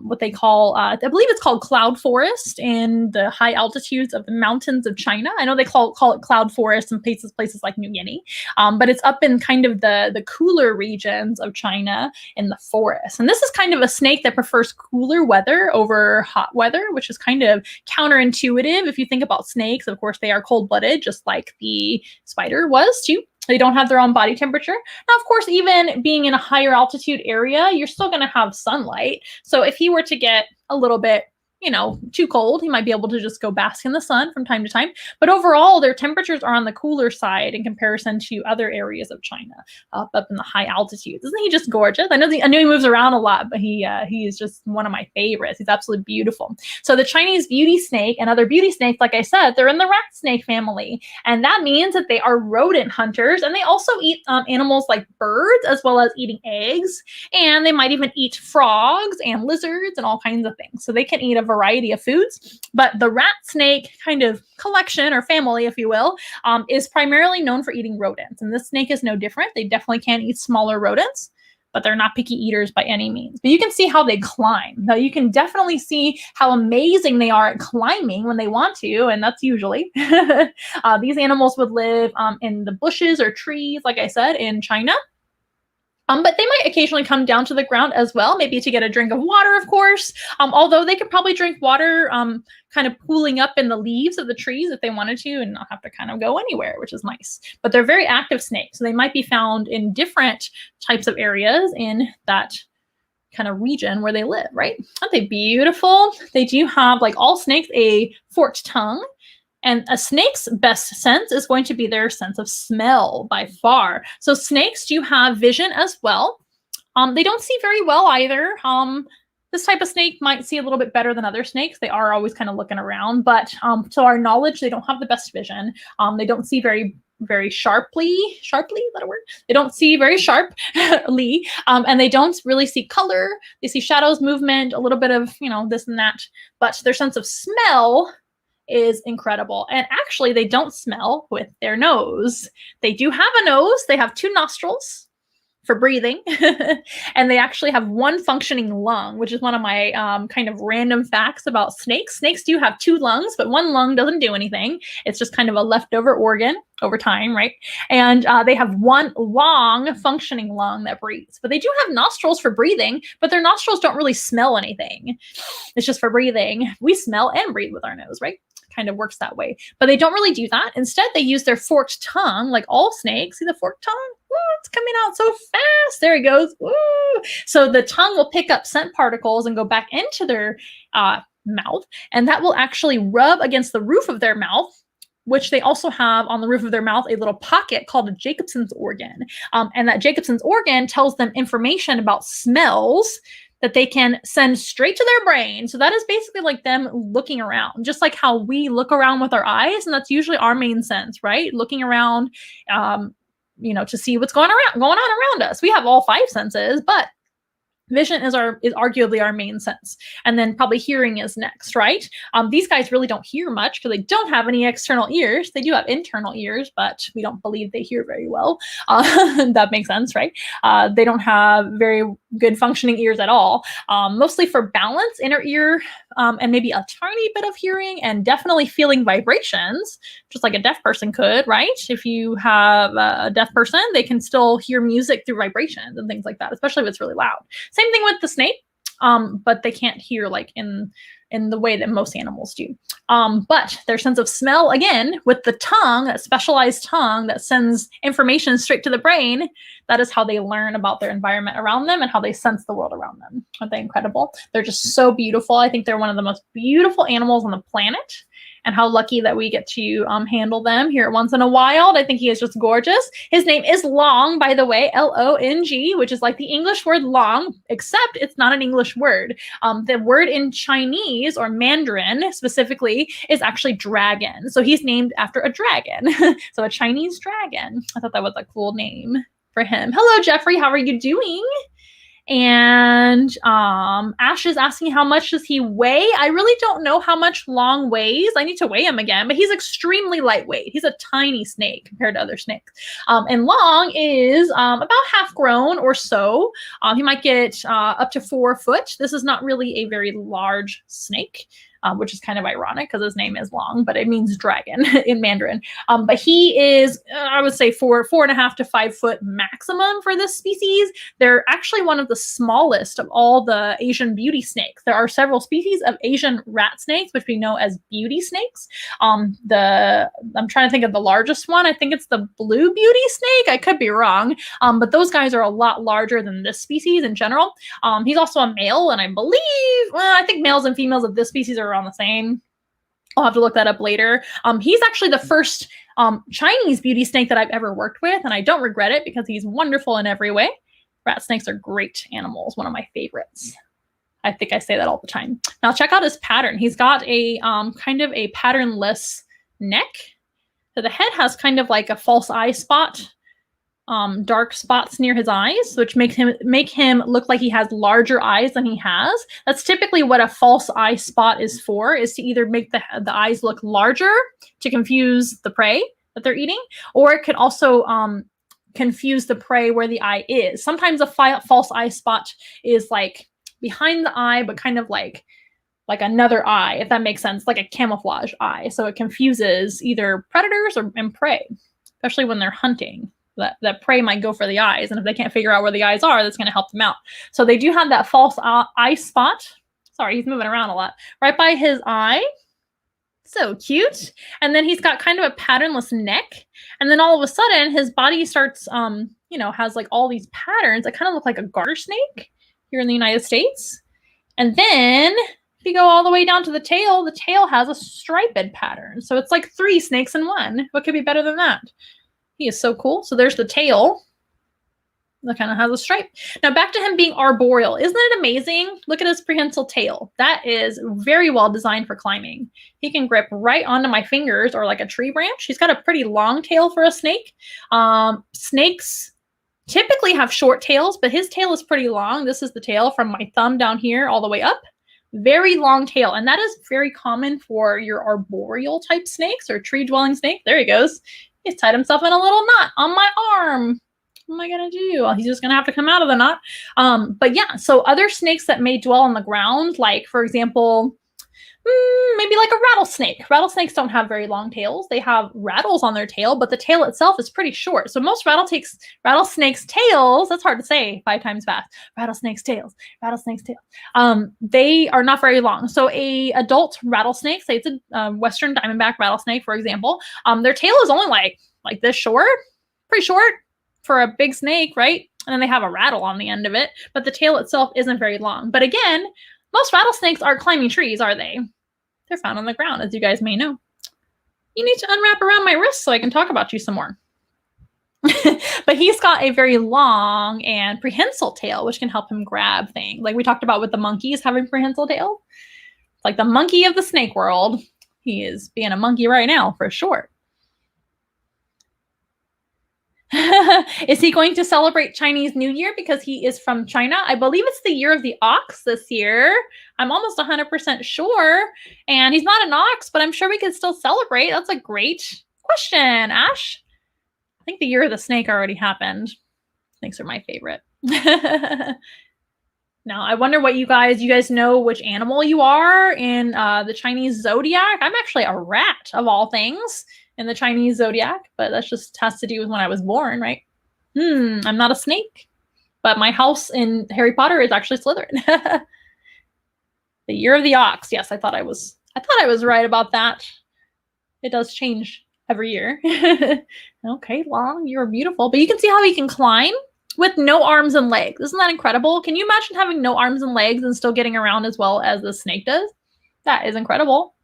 what they call, I believe it's called cloud forest, in the high altitudes of the mountains of China. I know they call it cloud forest in places like New Guinea, but it's up in kind of the cooler regions of China in the forest. And this is kind of a snake that prefers cooler weather over hot weather, which is kind of counterintuitive. If you think about snakes, of course, they are cold-blooded, just like the spider was too. They don't have their own body temperature. Now, of course, even being in a higher altitude area, you're still going to have sunlight. So if he were to get a little bit, too cold, he might be able to just go bask in the sun from time to time. But overall, their temperatures are on the cooler side in comparison to other areas of China, up in the high altitudes. Isn't he just gorgeous? I know he moves around a lot, but he is just one of my favorites. He's absolutely beautiful. So the Chinese beauty snake and other beauty snakes, like I said, they're in the rat snake family. And that means that they are rodent hunters, and they also eat animals like birds, as well as eating eggs. And they might even eat frogs and lizards and all kinds of things. So they can eat a variety of foods, but the rat snake kind of collection or family, if you will, is primarily known for eating rodents. And this snake is no different. They definitely can eat smaller rodents, but they're not picky eaters by any means. But you can see how they climb. Now you can definitely see how amazing they are at climbing when they want to, and that's usually. These animals would live in the bushes or trees, like I said, in China. But they might occasionally come down to the ground as well, maybe to get a drink of water, of course. Although they could probably drink water kind of pooling up in the leaves of the trees if they wanted to and not have to kind of go anywhere, which is nice. But they're very active snakes, so they might be found in different types of areas in that kind of region where they live, right? Aren't they beautiful? They do have, like all snakes, a forked tongue. And a snake's best sense is going to be their sense of smell by far. So snakes do have vision as well. They don't see very well either. This type of snake might see a little bit better than other snakes. They are always kind of looking around, but to our knowledge, they don't have the best vision. They don't see very sharply. Sharply, is that a word? They don't see very sharply, and they don't really see color. They see shadows, movement, a little bit of, this and that, but their sense of smell is incredible. And actually, they don't smell with their nose. They do have a nose. They have 2 nostrils for breathing, and they actually have 1 functioning lung, which is one of my kind of random facts about snakes. Snakes do have 2 lungs, but 1 lung doesn't do anything. It's just kind of a leftover organ over time, right? And they have 1 long functioning lung that breathes, but they do have nostrils for breathing, but their nostrils don't really smell anything. It's just for breathing. We smell and breathe with our nose, right? Kind of works that way, but they don't really do that. Instead, they use their forked tongue, like all snakes. See the forked tongue? Woo, it's coming out so fast. There it goes. Woo. So the tongue will pick up scent particles and go back into their mouth, and that will actually rub against the roof of their mouth, which they also have on the roof of their mouth a little pocket called a Jacobson's organ. And that Jacobson's organ tells them information about smells that they can send straight to their brain. So that is basically like them looking around, just like how we look around with our eyes. And that's usually our main sense, right? Looking around, to see what's going on around us. We have all 5 senses, but vision is arguably our main sense. And then probably hearing is next, right? These guys really don't hear much because they don't have any external ears. They do have internal ears, but we don't believe they hear very well. That makes sense, right? They don't have very good functioning ears at all. Mostly for balance, inner ear, and maybe a tiny bit of hearing, and definitely feeling vibrations, just like a deaf person could, right? If you have a deaf person, they can still hear music through vibrations and things like that, especially if it's really loud. Same thing with the snake, but they can't hear like in the way that most animals do. But their sense of smell, again, with the tongue, a specialized tongue that sends information straight to the brain, that is how they learn about their environment around them and how they sense the world around them. Aren't they incredible? They're just so beautiful. I think they're one of the most beautiful animals on the planet. And how lucky that we get to handle them here once in a while. I think he is just gorgeous. His name is Long, by the way, L-O-N-G, which is like the English word long, except it's not an English word. The word in Chinese or Mandarin specifically is actually dragon. So he's named after a dragon. So a Chinese dragon. I thought that was a cool name for him. Hello, Jeffrey. How are you doing? And Ash is asking how much does he weigh? I really don't know how much Long weighs. I need to weigh him again, but he's extremely lightweight. He's a tiny snake compared to other snakes. And Long is about half grown or so. He might get up to 4 foot. This is not really a very large snake. Which is kind of ironic because his name is Long, but it means dragon in Mandarin. But he is, I would say, 4.5 to 5 foot maximum for this species. They're actually one of the smallest of all the Asian beauty snakes. There are several species of Asian rat snakes, which we know as beauty snakes. I'm trying to think of the largest one. I think it's the blue beauty snake. I could be wrong, but those guys are a lot larger than this species in general. He's also a male, and I believe, I think males and females of this species are around the same. I'll have to look that up later. He's actually the first Chinese beauty snake that I've ever worked with, and I don't regret it because he's wonderful in every way. Rat snakes are great animals, one of my favorites. I think I say that all the time. Now check out his pattern. He's got a kind of a patternless neck. So the head has kind of like a false eye spot, dark spots near his eyes, which make him look like he has larger eyes than he has. That's typically what a false eye spot is for, is to either make the eyes look larger to confuse the prey that they're eating, or it could also confuse the prey where the eye is. Sometimes a false eye spot is like behind the eye, but kind of like another eye, if that makes sense, like a camouflage eye. So it confuses either predators and prey, especially when they're hunting. That prey might go for the eyes, and if they can't figure out where the eyes are, that's going to help them out. So they do have that false eye spot. Sorry, he's moving around a lot. Right by his eye. So cute. And then he's got kind of a patternless neck. And then all of a sudden, his body starts, has like all these patterns that kind of look like a garter snake here in the United States. And then If you go all the way down to the tail has a striped pattern. So it's like 3 snakes in one. What could be better than that? He is so cool. So there's the tail. That kind of has a stripe. Now back to him being arboreal. Isn't it amazing? Look at his prehensile tail. That is very well designed for climbing. He can grip right onto my fingers or like a tree branch. He's got a pretty long tail for a snake. Snakes typically have short tails, but his tail is pretty long. This is the tail from my thumb down here all the way up. Very long tail. And that is very common for your arboreal type snakes or tree dwelling snake. There he goes. He's tied himself in a little knot on my arm. What am I going to do? Well, he's just going to have to come out of the knot. But yeah, so other snakes that may dwell on the ground, like for example, maybe like a rattlesnake. Rattlesnakes don't have very long tails. They have rattles on their tail, but the tail itself is pretty short. So most rattlesnakes' tails, that's hard to say 5 times fast. Rattlesnakes' tails, they are not very long. So a adult rattlesnake, say it's a Western diamondback rattlesnake, for example, their tail is only like this short, pretty short for a big snake, right? And then they have a rattle on the end of it, but the tail itself isn't very long. But again, most rattlesnakes aren't climbing trees, are they? They're found on the ground, as you guys may know. You need to unwrap around my wrist so I can talk about you some more. But he's got a very long and prehensile tail, which can help him grab things. Like we talked about with the monkeys having prehensile tail. Like the monkey of the snake world. He is being a monkey right now, for sure. Is he going to celebrate Chinese New Year because he is from China? I believe it's the year of the ox this year. I'm almost 100% sure. And he's not an ox, but I'm sure we could still celebrate. That's a great question, Ash. I think the year of the snake already happened. Snakes are my favorite. Now, I wonder what you guys know which animal you are in the Chinese zodiac. I'm actually a rat, of all things, in the Chinese zodiac, but that just has to do with when I was born, right? I'm not a snake, but my house in Harry Potter is actually Slytherin. The year of the ox. Yes, I thought I was right about that. It does change every year. Okay, Long, you're beautiful, but you can see how he can climb with no arms and legs. Isn't that incredible? Can you imagine having no arms and legs and still getting around as well as the snake does? That is incredible.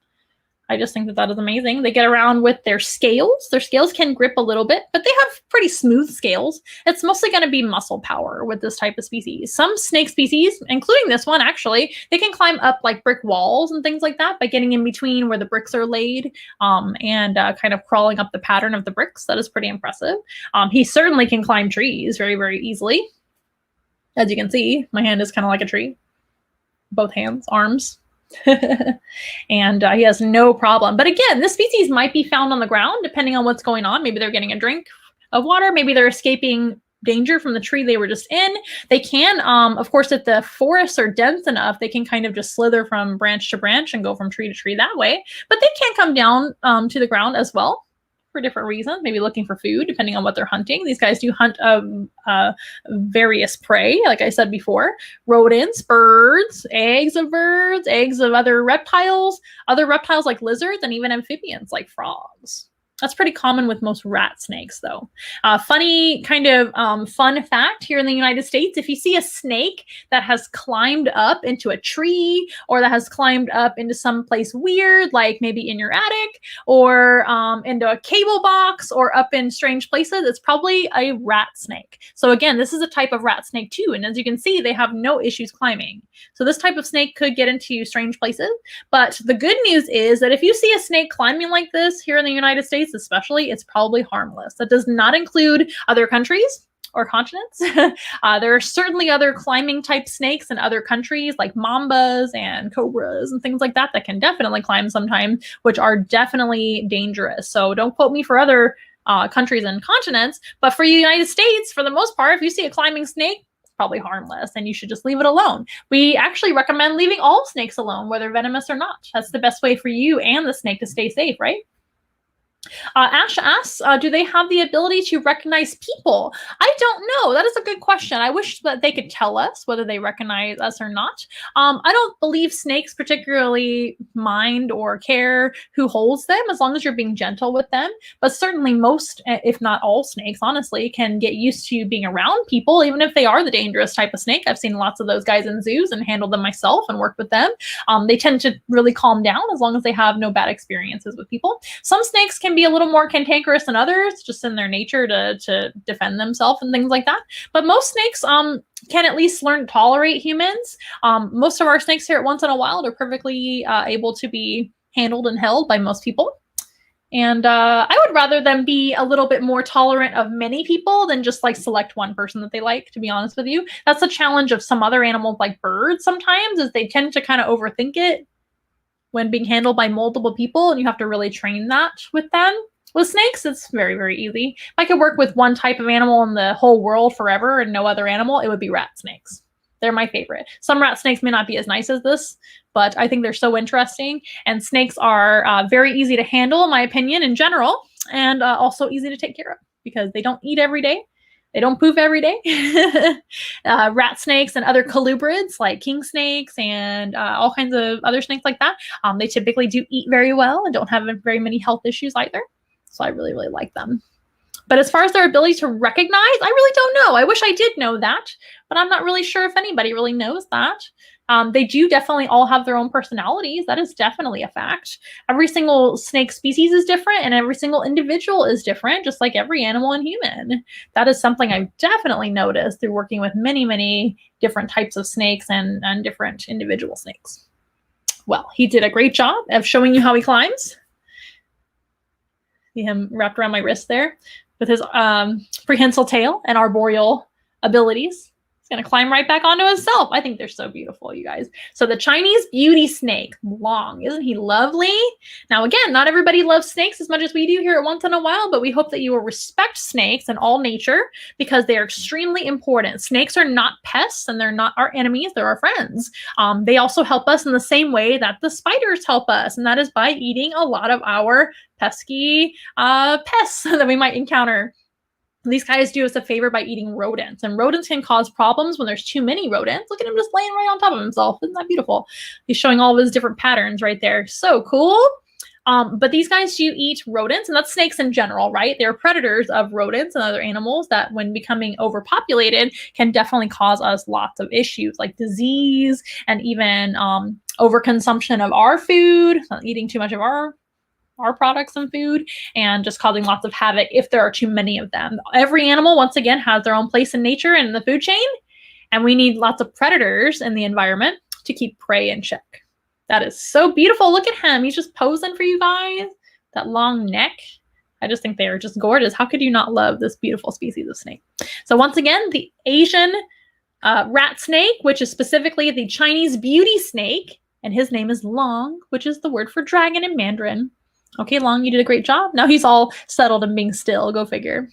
I just think that is amazing. They get around with their scales. Their scales can grip a little bit, but they have pretty smooth scales. It's mostly going to be muscle power with this type of species. Some snake species, including this one, actually, they can climb up like brick walls and things like that by getting in between where the bricks are laid and kind of crawling up the pattern of the bricks. That is pretty impressive. He certainly can climb trees very, very easily. As you can see, my hand is kind of like a tree. Both hands, arms. And he has no problem. But again, this species might be found on the ground depending on what's going on. Maybe they're getting a drink of water. Maybe they're escaping danger from the tree they were just in. They can, of course, if the forests are dense enough, they can kind of just slither from branch to branch and go from tree to tree that way. But they can come down to the ground as well for different reasons, maybe looking for food, depending on what they're hunting. These guys do hunt various prey, like I said before, rodents, birds, eggs of other reptiles like lizards, and even amphibians like frogs. That's pretty common with most rat snakes, though. Funny kind of fun fact here in the United States, if you see a snake that has climbed up into a tree or that has climbed up into some place weird, like maybe in your attic or into a cable box or up in strange places, it's probably a rat snake. So again, this is a type of rat snake too. And as you can see, they have no issues climbing. So this type of snake could get into strange places. But the good news is that if you see a snake climbing like this here in the United States, especially, it's probably harmless. That does not include other countries or continents. There are certainly other climbing type snakes in other countries like mambas and cobras and things like that that can definitely climb sometimes, which are definitely dangerous. So don't quote me for other countries and continents, but for the United States, for the most part, if you see a climbing snake, it's probably harmless and you should just leave it alone. We actually recommend leaving all snakes alone, whether venomous or not. That's the best way for you and the snake to stay safe, right? Ash asks, do they have the ability to recognize people? I don't know. That is a good question. I wish that they could tell us whether they recognize us or not. I don't believe snakes particularly mind or care who holds them as long as you're being gentle with them. But certainly most, if not all snakes, honestly, can get used to being around people, even if they are the dangerous type of snake. I've seen lots of those guys in zoos and handled them myself and worked with them. They tend to really calm down as long as they have no bad experiences with people. Some snakes can be a little more cantankerous than others, just in their nature to defend themselves and things like that. But most snakes can at least learn to tolerate humans. Most of our snakes here at Once in a Wild are perfectly able to be handled and held by most people. And I would rather them be a little bit more tolerant of many people than just like select one person that they like, to be honest with you. That's the challenge of some other animals like birds sometimes, is they tend to kind of overthink it when being handled by multiple people, and you have to really train that with them. With snakes, it's very, very easy. If I could work with one type of animal in the whole world forever and no other animal, it would be rat snakes. They're my favorite. Some rat snakes may not be as nice as this, but I think they're so interesting. And snakes are very easy to handle, in my opinion, in general, and also easy to take care of because they don't eat every day. They don't poop every day. Rat snakes and other colubrids like king snakes and all kinds of other snakes like that, they typically do eat very well and don't have very many health issues either. So I really, really like them. But as far as their ability to recognize, I really don't know. I wish I did know that, but I'm not really sure if anybody really knows that. They do definitely all have their own personalities. That is definitely a fact. Every single snake species is different and every single individual is different, just like every animal and human. That is something I've definitely noticed through working with many, many different types of snakes and different individual snakes. Well, he did a great job of showing you how he climbs. See him wrapped around my wrist there with his prehensile tail and arboreal abilities. Going to climb right back onto himself. I think they're so beautiful, you guys. So the Chinese beauty snake, Long. Isn't he lovely? Now, again, not everybody loves snakes as much as we do here at Once in a While, but we hope that you will respect snakes and all nature because they are extremely important. Snakes are not pests and they're not our enemies. They're our friends. They also help us in the same way that the spiders help us, and that is by eating a lot of our pesky pests that we might encounter. These guys do us a favor by eating rodents, and rodents can cause problems when there's too many rodents. Look at him just laying right on top of himself. Isn't that beautiful? He's showing all of his different patterns right there. So cool. But these guys do eat rodents, and that's snakes in general, right? They're predators of rodents and other animals that, when becoming overpopulated, can definitely cause us lots of issues like disease and even overconsumption of our food, eating too much of our products and food, and just causing lots of havoc if there are too many of them. Every animal, once again, has their own place in nature and in the food chain, and we need lots of predators in the environment to keep prey in check. That is so beautiful. Look at him. He's just posing for you guys. That long neck. I just think they are just gorgeous. How could you not love this beautiful species of snake? So once again, the Asian rat snake, which is specifically the Chinese beauty snake, and his name is Long, which is the word for dragon in Mandarin. Okay, Long, you did a great job. Now he's all settled and being still. Go figure.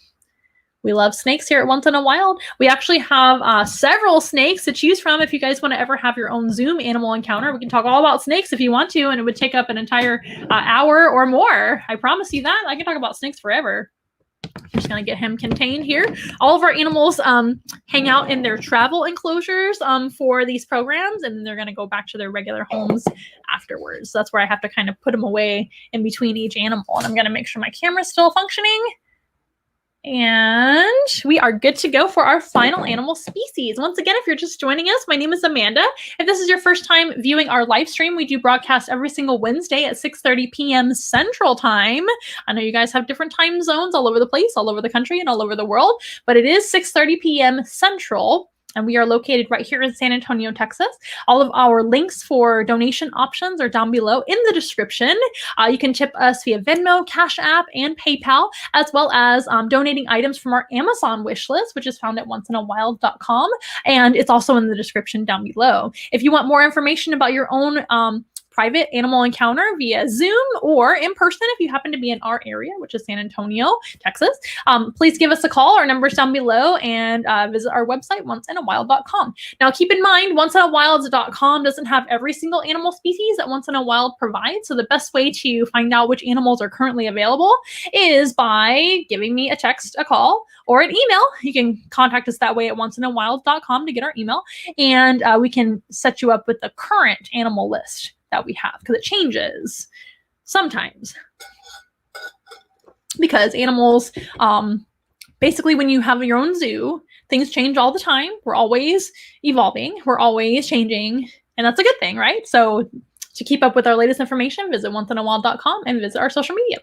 We love snakes here at Once in a Wild. We actually have several snakes to choose from. If you guys want to ever have your own Zoom animal encounter, we can talk all about snakes if you want to, and it would take up an entire hour or more. I promise you that. I can talk about snakes forever. I'm just going to get him contained here. All of our animals hang out in their travel enclosures for these programs, and then they're going to go back to their regular homes afterwards. So that's where I have to kind of put them away in between each animal. And I'm going to make sure my camera's still functioning. And we are good to go for our final animal species. Once again, if you're just joining us, my name is Amanda. If this is your first time viewing our live stream, we do broadcast every single Wednesday at 6:30 p.m. Central Time. I know you guys have different time zones all over the place, all over the country, and all over the world, but it is 6:30 p.m. Central. And we are located right here in San Antonio, Texas. All of our links for donation options are down below in the description. You can tip us via Venmo, Cash App, and PayPal, as well as donating items from our Amazon wish list, which is found at onceinawild.com. And it's also in the description down below. If you want more information about your own private animal encounter via Zoom or in person if you happen to be in our area, which is San Antonio, Texas. Please give us a call. Our number's down below, and visit our website, onceinawild.com. Now, keep in mind, onceinawild.com doesn't have every single animal species that Once in a Wild provides. So the best way to find out which animals are currently available is by giving me a text, a call, or an email. You can contact us that way at onceinawild.com to get our email, and we can set you up with the current animal list that we have, because it changes sometimes. Because animals, basically when you have your own zoo, things change all the time. We're always evolving. We're always changing, and that's a good thing, right? So to keep up with our latest information, visit onceinawild.com and visit our social media.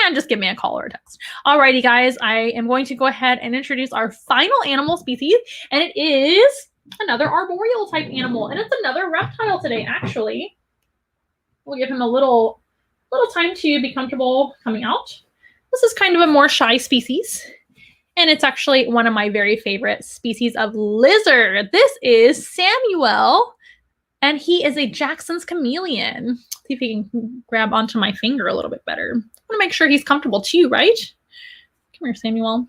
And just give me a call or a text. Alrighty, guys, I am going to go ahead and introduce our final animal species, and it is another arboreal type animal, and it's another reptile today, actually. We'll give him a little time to be comfortable coming out. This is kind of a more shy species, and it's actually one of my very favorite species of lizard. This is Samuel, and he is a Jackson's chameleon. See if he can grab onto my finger a little bit better. I want to make sure he's comfortable too, right? Come here, Samuel.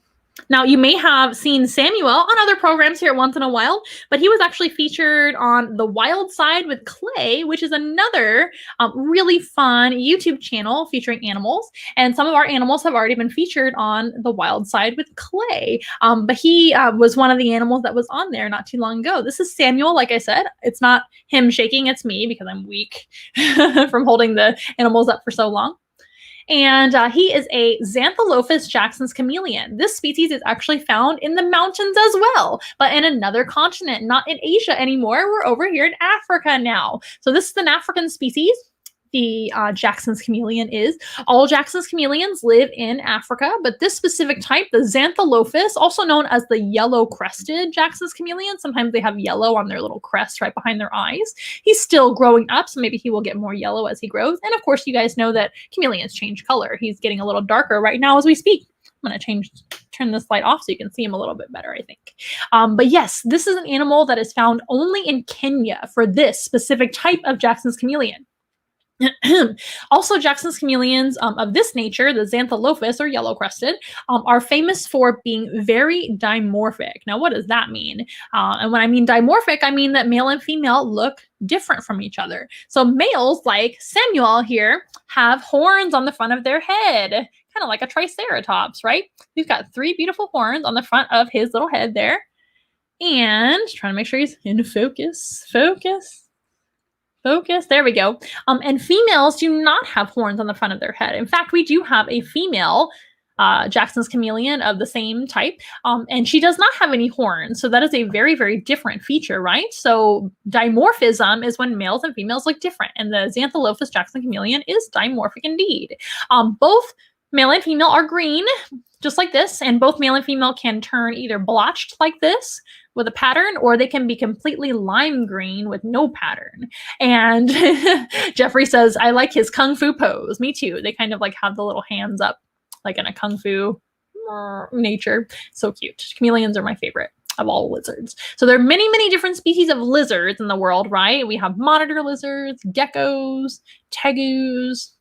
Now, you may have seen Samuel on other programs here at Once in a Wild, but he was actually featured on The Wild Side with Clay, which is another really fun YouTube channel featuring animals. And some of our animals have already been featured on The Wild Side with Clay. But he was one of the animals that was on there not too long ago. This is Samuel, like I said. It's not him shaking, it's me, because I'm weak from holding the animals up for so long. And he is a Xantholophus Jackson's chameleon. This species is actually found in the mountains as well, but in another continent, not in Asia anymore. We're over here in Africa now. So this is an African species. The Jackson's chameleon is. All Jackson's chameleons live in Africa, but this specific type, the Xantholophus, also known as the yellow-crested Jackson's chameleon, sometimes they have yellow on their little crest right behind their eyes. He's still growing up, so maybe he will get more yellow as he grows. And of course, you guys know that chameleons change color. He's getting a little darker right now as we speak. I'm going to turn this light off so you can see him a little bit better, I think. But yes, this is an animal that is found only in Kenya for this specific type of Jackson's chameleon. Also, Jackson's chameleons of this nature, the Xantholophus or yellow-crested, are famous for being very dimorphic. Now, what does that mean? And when I mean dimorphic, I mean that male and female look different from each other. So males, like Samuel here, have horns on the front of their head, kind of like a triceratops, right? He's got 3 beautiful horns on the front of his little head there. And trying to make sure he's in focus. There we go. And females do not have horns on the front of their head. In fact, we do have a female Jackson's chameleon of the same type, and she does not have any horns. So that is a very, very different feature, right? So dimorphism is when males and females look different, and the Xantholophus Jackson chameleon is dimorphic indeed. Both male and female are green, just like this, and both male and female can turn either blotched like this with a pattern, or they can be completely lime green with no pattern. And Jeffrey says, I like his kung fu pose. Me too. They kind of like have the little hands up like in a kung fu nature. So cute. Chameleons are my favorite of all lizards. So there are many, many different species of lizards in the world, right? We have monitor lizards, geckos, tegus,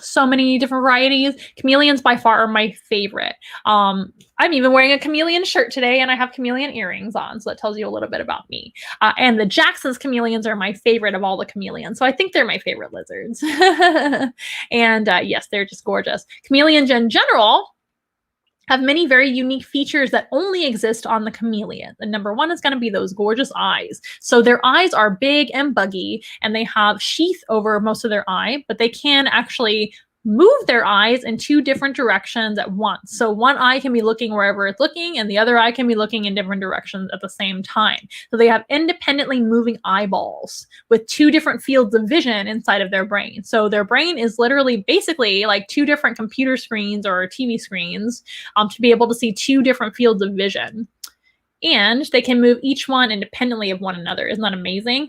so many different varieties. Chameleons by far are my favorite. I'm even wearing a chameleon shirt today, and I have chameleon earrings on, so that tells you a little bit about me. And the Jackson's chameleons are my favorite of all the chameleons, so I think they're my favorite lizards. And yes, they're just gorgeous. Chameleons in general have many very unique features that only exist on the chameleon. The number one is going to be those gorgeous eyes. So their eyes are big and buggy, and they have sheath over most of their eye, but they can actually move their eyes in 2 different directions at once. So one eye can be looking wherever it's looking, and the other eye can be looking in different directions at the same time. So they have independently moving eyeballs with 2 different fields of vision inside of their brain. So their brain is literally basically like 2 different computer screens or TV screens to be able to see 2 different fields of vision. And they can move each one independently of one another. Isn't that amazing?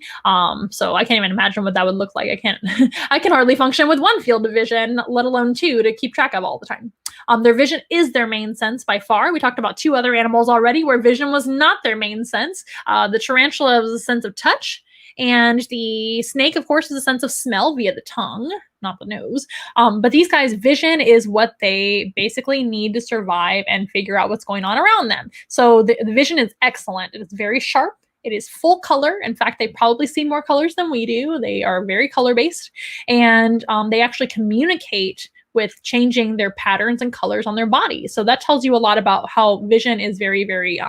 So I can't even imagine what that would look like. I can hardly function with 1 field of vision, let alone 2 to keep track of all the time. Their vision is their main sense by far. We talked about 2 other animals already where vision was not their main sense. The tarantula was a sense of touch, And the snake, of course, is a sense of smell via the tongue, not the nose. But these guys' vision is what they basically need to survive and figure out what's going on around them. So the vision is excellent. It is very sharp. It is full color. In fact, they probably see more colors than we do. They are very color based, and they actually communicate with changing their patterns and colors on their body. So that tells you a lot about how vision is very, very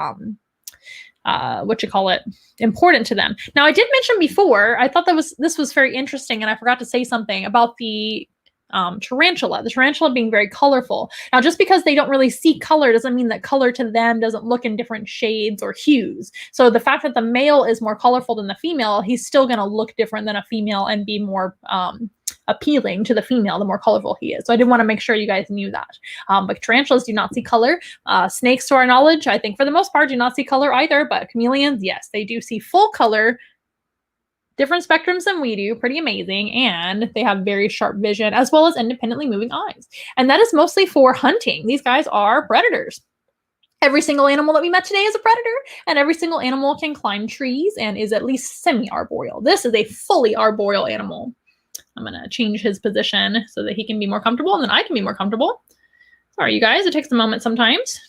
important to them. Now, I did mention before, I thought this was very interesting, and I forgot to say something about the tarantula. The tarantula being very colorful. Now, just because they don't really see color doesn't mean that color to them doesn't look in different shades or hues. So the fact that the male is more colorful than the female, he's still going to look different than a female and be more appealing to the female the more colorful he is. So I did want to make sure you guys knew that. But tarantulas do not see color. Snakes, to our knowledge, I think for the most part, do not see color either. But chameleons, yes, they do see full color, different spectrums than we do, pretty amazing, and they have very sharp vision as well as independently moving eyes. And that is mostly for hunting. These guys are predators. Every single animal that we met today is a predator, and every single animal can climb trees and is at least semi-arboreal. This is a fully arboreal animal. I'm going to change his position so that he can be more comfortable, and then I can be more comfortable. Sorry, you guys, it takes a moment sometimes.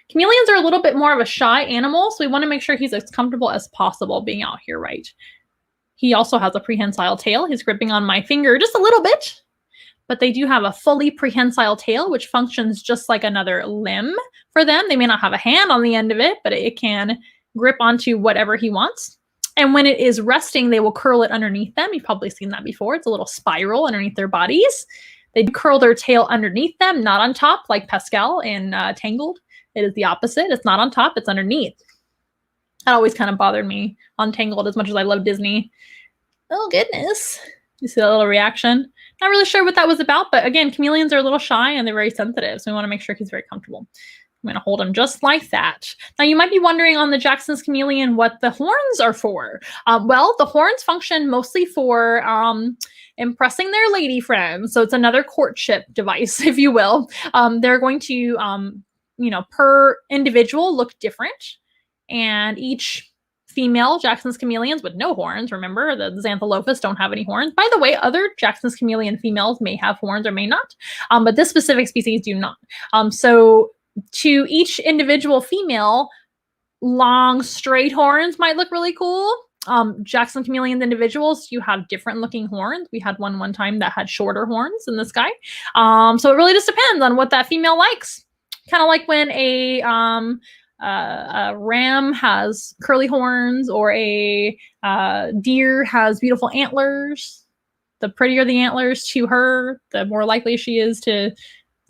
Chameleons are a little bit more of a shy animal, so we want to make sure he's as comfortable as possible being out here, right? He also has a prehensile tail. He's gripping on my finger just a little bit, but they do have a fully prehensile tail, which functions just like another limb for them. They may not have a hand on the end of it, but it can grip onto whatever he wants. And when it is resting, they will curl it underneath them. You've probably seen that before. It's a little spiral underneath their bodies. They do curl their tail underneath them, not on top like Pascal in Tangled. It is the opposite. It's not on top, it's underneath. That always kind of bothered me on Tangled as much as I love Disney. Oh, goodness. You see that little reaction? Not really sure what that was about, but again, chameleons are a little shy and they're very sensitive, so we want to make sure he's very comfortable. I'm going to hold him just like that. Now, you might be wondering on the Jackson's chameleon what the horns are for. Well, the horns function mostly for impressing their lady friends. So it's another courtship device, if you will. They're going to, per individual look different. And each female Jackson's chameleons with no horns, remember, the Xantholophus don't have any horns. By the way, other Jackson's chameleon females may have horns or may not, but this specific species do not. So to each individual female, long straight horns might look really cool. Jackson chameleon individuals, you have different looking horns. We had one time that had shorter horns than this guy. So it really just depends on what that female likes. Kind of like when a ram has curly horns or a deer has beautiful antlers. The prettier the antlers to her, the more likely she is to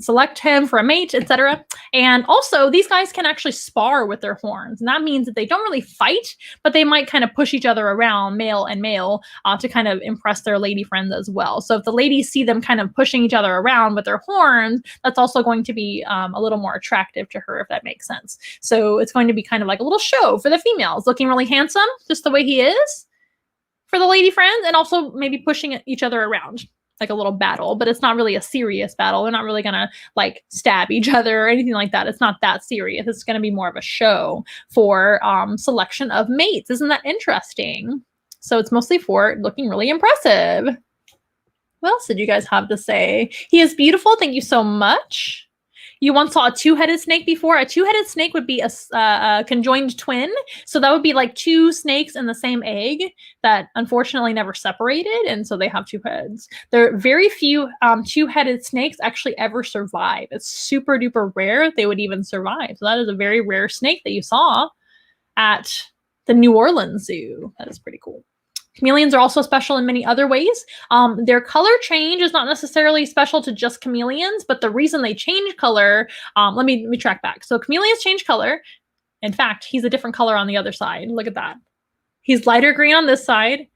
select him for a mate, etc. And also, these guys can actually spar with their horns. And that means that they don't really fight, but they might kind of push each other around, male and male, to kind of impress their lady friends as well. So if the ladies see them kind of pushing each other around with their horns, that's also going to be a little more attractive to her, if that makes sense. So it's going to be kind of like a little show for the females, looking really handsome, just the way he is, for the lady friends, and also maybe pushing each other around. Like a little battle, but it's not really a serious battle. They're not really gonna like stab each other or anything like that. It's not that serious. It's gonna be more of a show for selection of mates. Isn't that interesting? So it's mostly for looking really impressive. What else did you guys have to say? He is beautiful. Thank you so much. You once saw a two-headed snake before. A two-headed snake would be a conjoined twin. So that would be like two snakes in the same egg that unfortunately never separated. And so they have two heads. There are very few two-headed snakes actually ever survive. It's super duper rare they would even survive. So that is a very rare snake that you saw at the New Orleans Zoo. That is pretty cool. Chameleons are also special in many other ways. Their color change is not necessarily special to just chameleons, but the reason they change color, let me track back. So chameleons change color. In fact, he's a different color on the other side. Look at that. He's lighter green on this side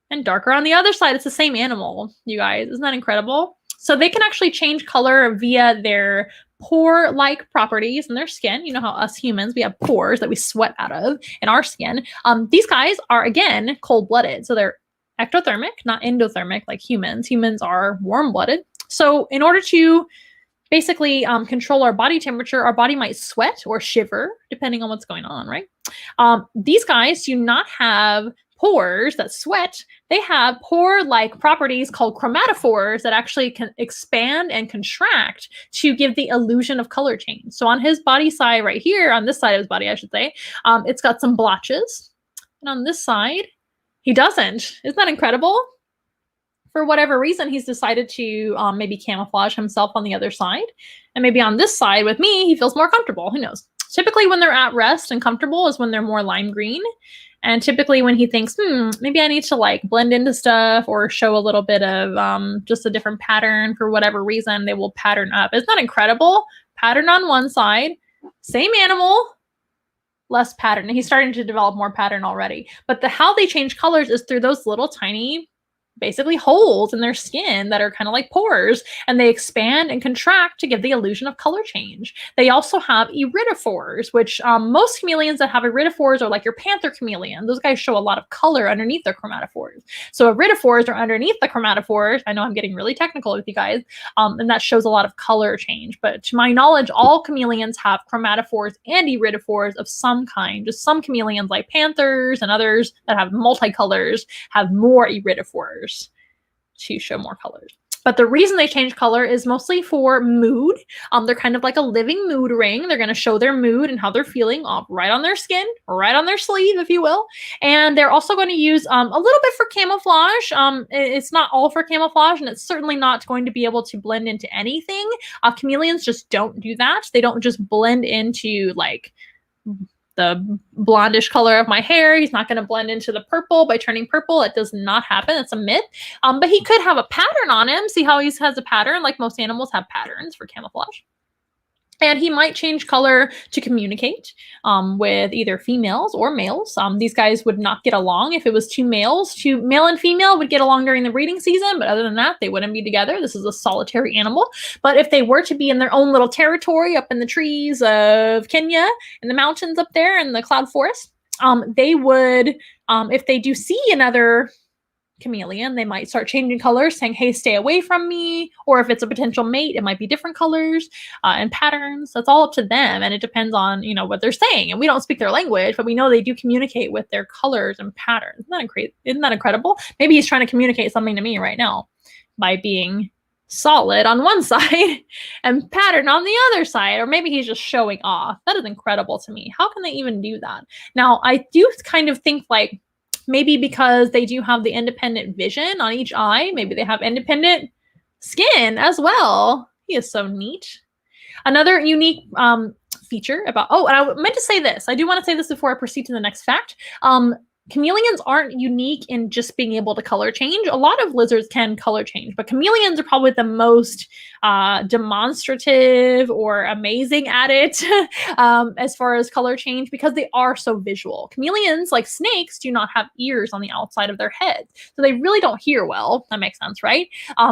and darker on the other side. It's the same animal, you guys. Isn't that incredible? So they can actually change color via their pore-like properties in their skin. You know how us humans, we have pores that we sweat out of in our skin. These guys are, again, cold-blooded. So they're ectothermic, not endothermic like humans. Humans are warm-blooded. So in order to basically control our body temperature, our body might sweat or shiver, depending on what's going on, right? These guys do not have pores that sweat, they have pore-like properties called chromatophores that actually can expand and contract to give the illusion of color change. So on his body side right here, on this side of his body, I should say, it's got some blotches. And on this side, he doesn't. Isn't that incredible? For whatever reason, he's decided to maybe camouflage himself on the other side. And maybe on this side with me, he feels more comfortable. Who knows? Typically when they're at rest and comfortable is when they're more lime green. And typically when he thinks, maybe I need to like blend into stuff or show a little bit of just a different pattern for whatever reason, they will pattern up. Isn't that incredible? Pattern on one side, same animal, less pattern. And he's starting to develop more pattern already. But how they change colors is through those little tiny basically holes in their skin that are kind of like pores, and they expand and contract to give the illusion of color change. They also have iridophores, which most chameleons that have iridophores are like your panther chameleon. Those guys show a lot of color underneath their chromatophores. So iridophores are underneath the chromatophores. I know I'm getting really technical with you guys, and that shows a lot of color change. But to my knowledge, all chameleons have chromatophores and iridophores of some kind. Just some chameleons like panthers and others that have multicolors have more iridophores to show more colors. But the reason they change color is mostly for mood. They're kind of like a living mood ring. They're going to show their mood and how they're feeling right on their skin, right on their sleeve, if you will. And they're also going to use a little bit for camouflage. It's not all for camouflage, and it's certainly not going to be able to blend into anything. Chameleons just don't do that. They don't just blend into like the blondish color of my hair. He's not going to blend into the purple by turning purple. It does not happen. It's a myth. But he could have a pattern on him. See how he has a pattern? Like most animals have patterns for camouflage. And he might change color to communicate with either females or males. These guys would not get along if it was two males. Two male and female would get along during the breeding season, but other than that, they wouldn't be together. This is a solitary animal. But if they were to be in their own little territory up in the trees of Kenya, in the mountains up there in the cloud forest, they would, if they do see another chameleon, they might start changing colors, saying, hey, stay away from me. Or if it's a potential mate, it might be different colors and patterns. That's all up to them. And it depends on, what they're saying. And we don't speak their language, but we know they do communicate with their colors and patterns. Isn't that incredible? Maybe he's trying to communicate something to me right now by being solid on one side and pattern on the other side. Or maybe he's just showing off. That is incredible to me. How can they even do that? Now, I do kind of think like, maybe because they do have the independent vision on each eye, maybe they have independent skin as well. He is so neat. Another unique feature about, and I meant to say this. I do want to say this before I proceed to the next fact. Chameleons aren't unique in just being able to color change. A lot of lizards can color change, but chameleons are probably the most demonstrative or amazing at it as far as color change, because they are so visual. Chameleons, like snakes, do not have ears on the outside of their heads, so they really don't hear well. That makes sense, right?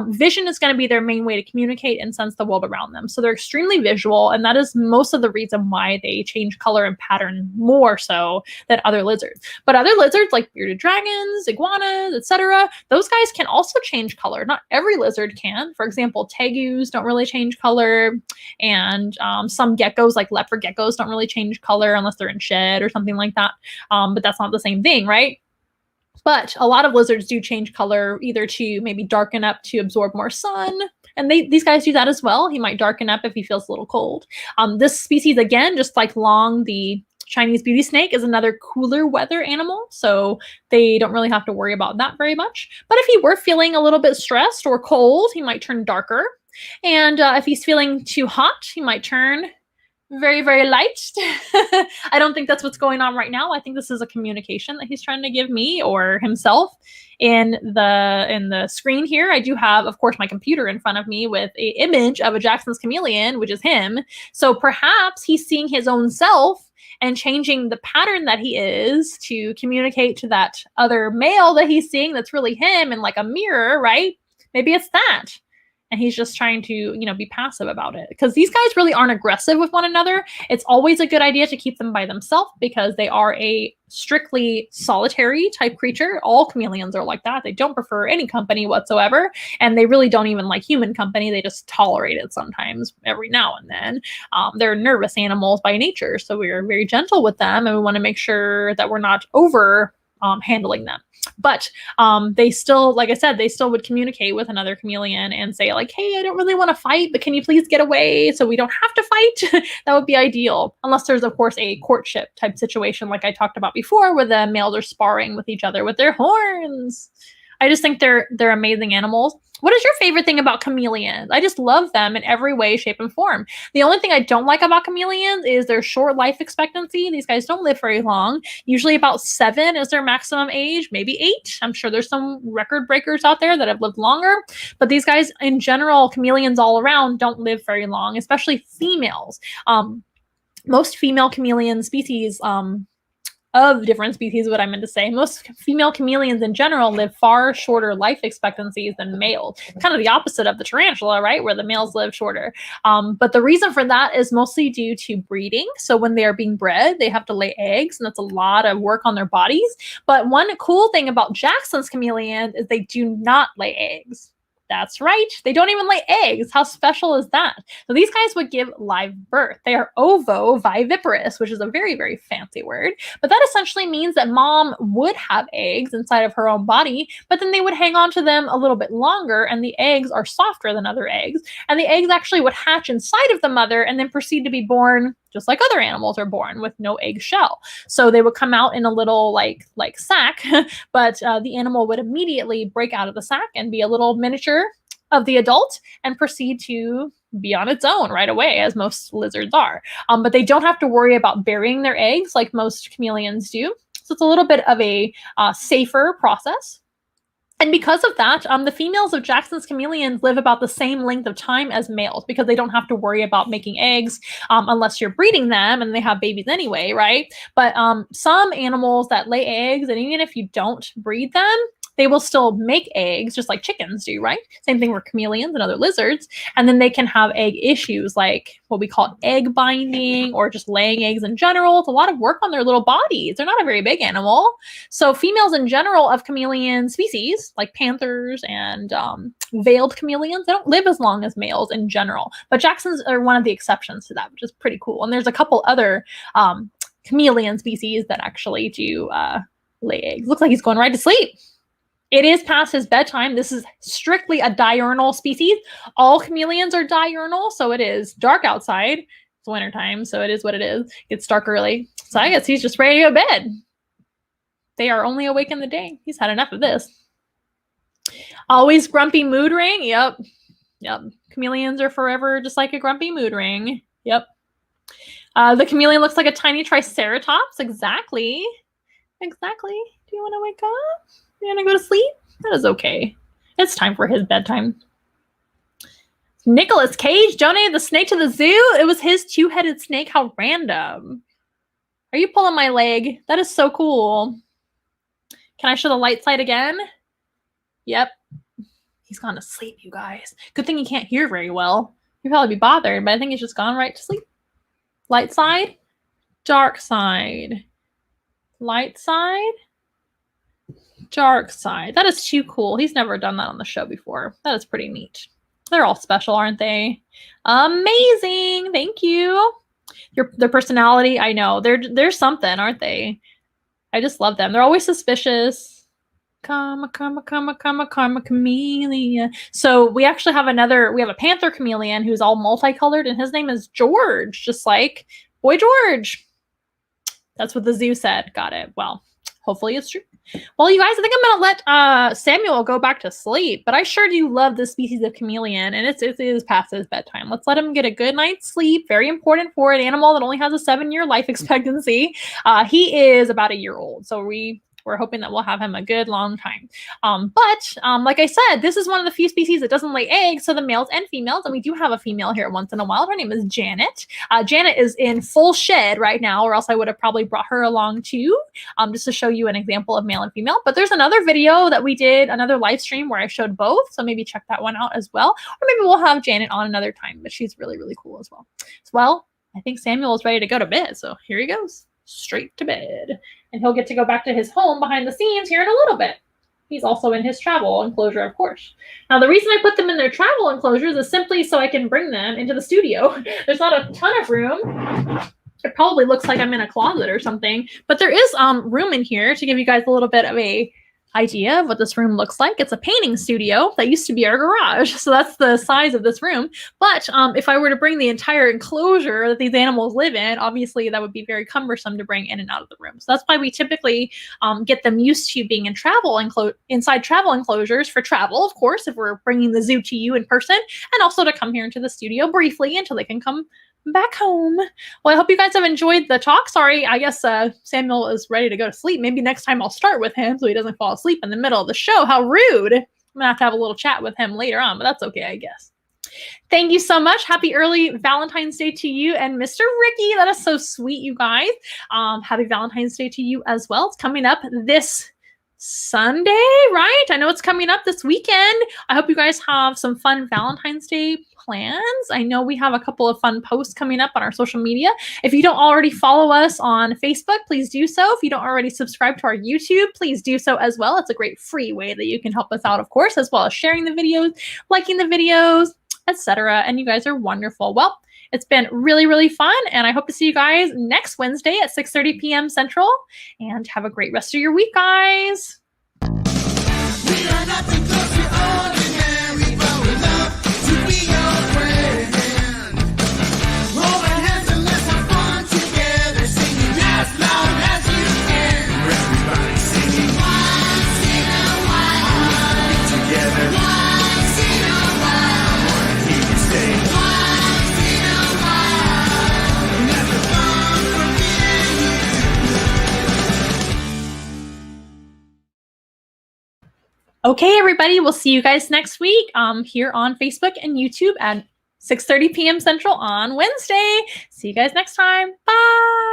Vision is going to be their main way to communicate and sense the world around them. So they're extremely visual, and that is most of the reason why they change color and pattern more so than other lizards. But other lizards like bearded dragons, iguanas, etc., those guys can also change color. Not every lizard can. For example, tegus don't really change color, and some geckos like leopard geckos don't really change color unless they're in shed or something like that. But that's not the same thing, right? But a lot of lizards do change color, either to maybe darken up to absorb more sun. And these guys do that as well. He might darken up if he feels a little cold. This species, again, just like Long, the Chinese beauty snake, is another cooler weather animal, so they don't really have to worry about that very much. But if he were feeling a little bit stressed or cold, he might turn darker. And if he's feeling too hot, he might turn very, very light. I don't think that's what's going on right now. I think this is a communication that he's trying to give me or himself. In the screen here, I do have, of course, my computer in front of me with an image of a Jackson's chameleon, which is him. So perhaps he's seeing his own self and changing the pattern that he is to communicate to that other male that he's seeing that's really him in like a mirror, right? Maybe it's that. And he's just trying to, be passive about it. Because these guys really aren't aggressive with one another. It's always a good idea to keep them by themselves because they are a strictly solitary type creature. All chameleons are like that. They don't prefer any company whatsoever. And they really don't even like human company. They just tolerate it sometimes every now and then. They're nervous animals by nature. So we're very gentle with them. And we want to make sure that we're not over handling them. But they still, like I said, they still would communicate with another chameleon and say like, hey, I don't really want to fight, but can you please get away so we don't have to fight? That would be ideal. Unless there's, of course, a courtship type situation like I talked about before where the males are sparring with each other with their horns. I just think they're amazing animals. What is your favorite thing about chameleons? I just love them in every way, shape, and form. The only thing I don't like about chameleons is their short life expectancy. These guys don't live very long. Usually about 7 is their maximum age, maybe 8. I'm sure there's some record breakers out there that have lived longer. But these guys, in general, chameleons all around, don't live very long, especially females. Most female chameleon species, of different species, what I meant to say. Most female chameleons in general live far shorter life expectancies than males. Kind of the opposite of the tarantula, right? Where the males live shorter. But the reason for that is mostly due to breeding. So when they are being bred, they have to lay eggs, and that's a lot of work on their bodies. But one cool thing about Jackson's chameleon is they do not lay eggs. That's right. They don't even lay eggs. How special is that? So these guys would give live birth. They are ovoviviparous, which is a very, very fancy word. But that essentially means that mom would have eggs inside of her own body, but then they would hang on to them a little bit longer, and the eggs are softer than other eggs. And the eggs actually would hatch inside of the mother and then proceed to be born just like other animals are born, with no egg shell. So they would come out in a little like sack, but the animal would immediately break out of the sack and be a little miniature of the adult and proceed to be on its own right away, as most lizards are. But they don't have to worry about burying their eggs like most chameleons do. So it's a little bit of a safer process. And because of that, the females of Jackson's chameleons live about the same length of time as males, because they don't have to worry about making eggs unless you're breeding them, and they have babies anyway, right? But some animals that lay eggs, and even if you don't breed them, they will still make eggs just like chickens do, right? Same thing with chameleons and other lizards. And then they can have egg issues like what we call egg binding, or just laying eggs in general. It's a lot of work on their little bodies. They're not a very big animal. So females in general of chameleon species, like panthers and veiled chameleons, they don't live as long as males in general. But Jacksons are one of the exceptions to that, which is pretty cool. And there's a couple other chameleon species that actually do lay eggs. Looks like he's going right to sleep. It is past his bedtime. This is strictly a diurnal species. All chameleons are diurnal, so it is dark outside. It's wintertime, so it is what it is. It gets dark early. So I guess he's just ready to go to bed. They are only awake in the day. He's had enough of this. Always grumpy mood ring. Yep. Chameleons are forever just like a grumpy mood ring. Yep. The chameleon looks like a tiny triceratops. Exactly. Do you want to wake up? You want to go to sleep? That is okay. It's time for his bedtime. Nicolas Cage donated the snake to the zoo. It was his 2-headed snake. How random. Are you pulling my leg? That is so cool. Can I show the light side again? Yep. He's gone to sleep, you guys. Good thing he can't hear very well. He'd probably be bothered, but I think he's just gone right to sleep. Light side, dark side. Light side, dark side. That is too cool. He's never done that on the show before. That is pretty neat. They're all special, aren't they? Amazing. Thank you. Their personality, I know. They're something, aren't they? I just love them. They're always suspicious. Karma, chameleon. So we actually have we have a panther chameleon who's all multicolored, and his name is George, just like Boy George. That's what the zoo said. Got it. Well, hopefully it's true. Well, you guys, I think I'm going to let Samuel go back to sleep, but I sure do love this species of chameleon, and it is past his bedtime. Let's let him get a good night's sleep. Very important for an animal that only has a 7-year life expectancy. He is about a year old, so we're hoping that we'll have him a good long time. But like I said, this is one of the few species that doesn't lay eggs, so the males and females, and we do have a female here once in a while. Her name is Janet. Janet is in full shed right now, or else I would have probably brought her along too, just to show you an example of male and female. But there's another video that we did, another live stream where I showed both, so maybe check that one out as well. Or maybe we'll have Janet on another time, but she's really, really cool as well. Well, I think Samuel is ready to go to bed, so here he goes. Straight to bed. And he'll get to go back to his home behind the scenes here in a little bit. He's also in his travel enclosure, of course. Now, the reason I put them in their travel enclosures is simply so I can bring them into the studio. There's not a ton of room It probably looks like I'm in a closet or something, but there is room in here to give you guys a little bit of a idea of what this room looks like. It's a painting studio that used to be our garage, so that's the size of this room. But if I were to bring the entire enclosure that these animals live in, obviously that would be very cumbersome to bring in and out of the room. So that's why we typically get them used to being in inside travel enclosures for travel, of course, if we're bringing the zoo to you in person, and also to come here into the studio briefly until they can come back home. Well, I hope you guys have enjoyed the talk. Sorry, I guess Samuel is ready to go to sleep. Maybe next time I'll start with him so he doesn't fall asleep in the middle of the show. How rude. I'm gonna have to have a little chat with him later on, but that's okay, I guess. Thank you so much. Happy early Valentine's Day to you and Mr. Ricky. That is so sweet, you guys. Happy Valentine's Day to you as well. It's coming up this Sunday, right? I know it's coming up this weekend. I hope you guys have some fun Valentine's Day plans. I know we have a couple of fun posts coming up on our social media. If you don't already follow us on Facebook, please do so. If you don't already subscribe to our YouTube, please do so as well. It's a great free way that you can help us out, of course, as well as sharing the videos, liking the videos, etc. And you guys are wonderful. Well, it's been really, really fun, and I hope to see you guys next Wednesday at 6:30 p.m. Central, and have a great rest of your week, guys. We are not too close to ordinary, but we love to be your friend. Hold our hands and let's have fun together, singing as loud as you can. Everybody singing once in a while, together. Once in a while, I wanna hear you say once in a while. And that's the fun for me and you. Okay, everybody, we'll see you guys next week here on Facebook and YouTube at 6:30 p.m. Central on Wednesday. See you guys next time. Bye.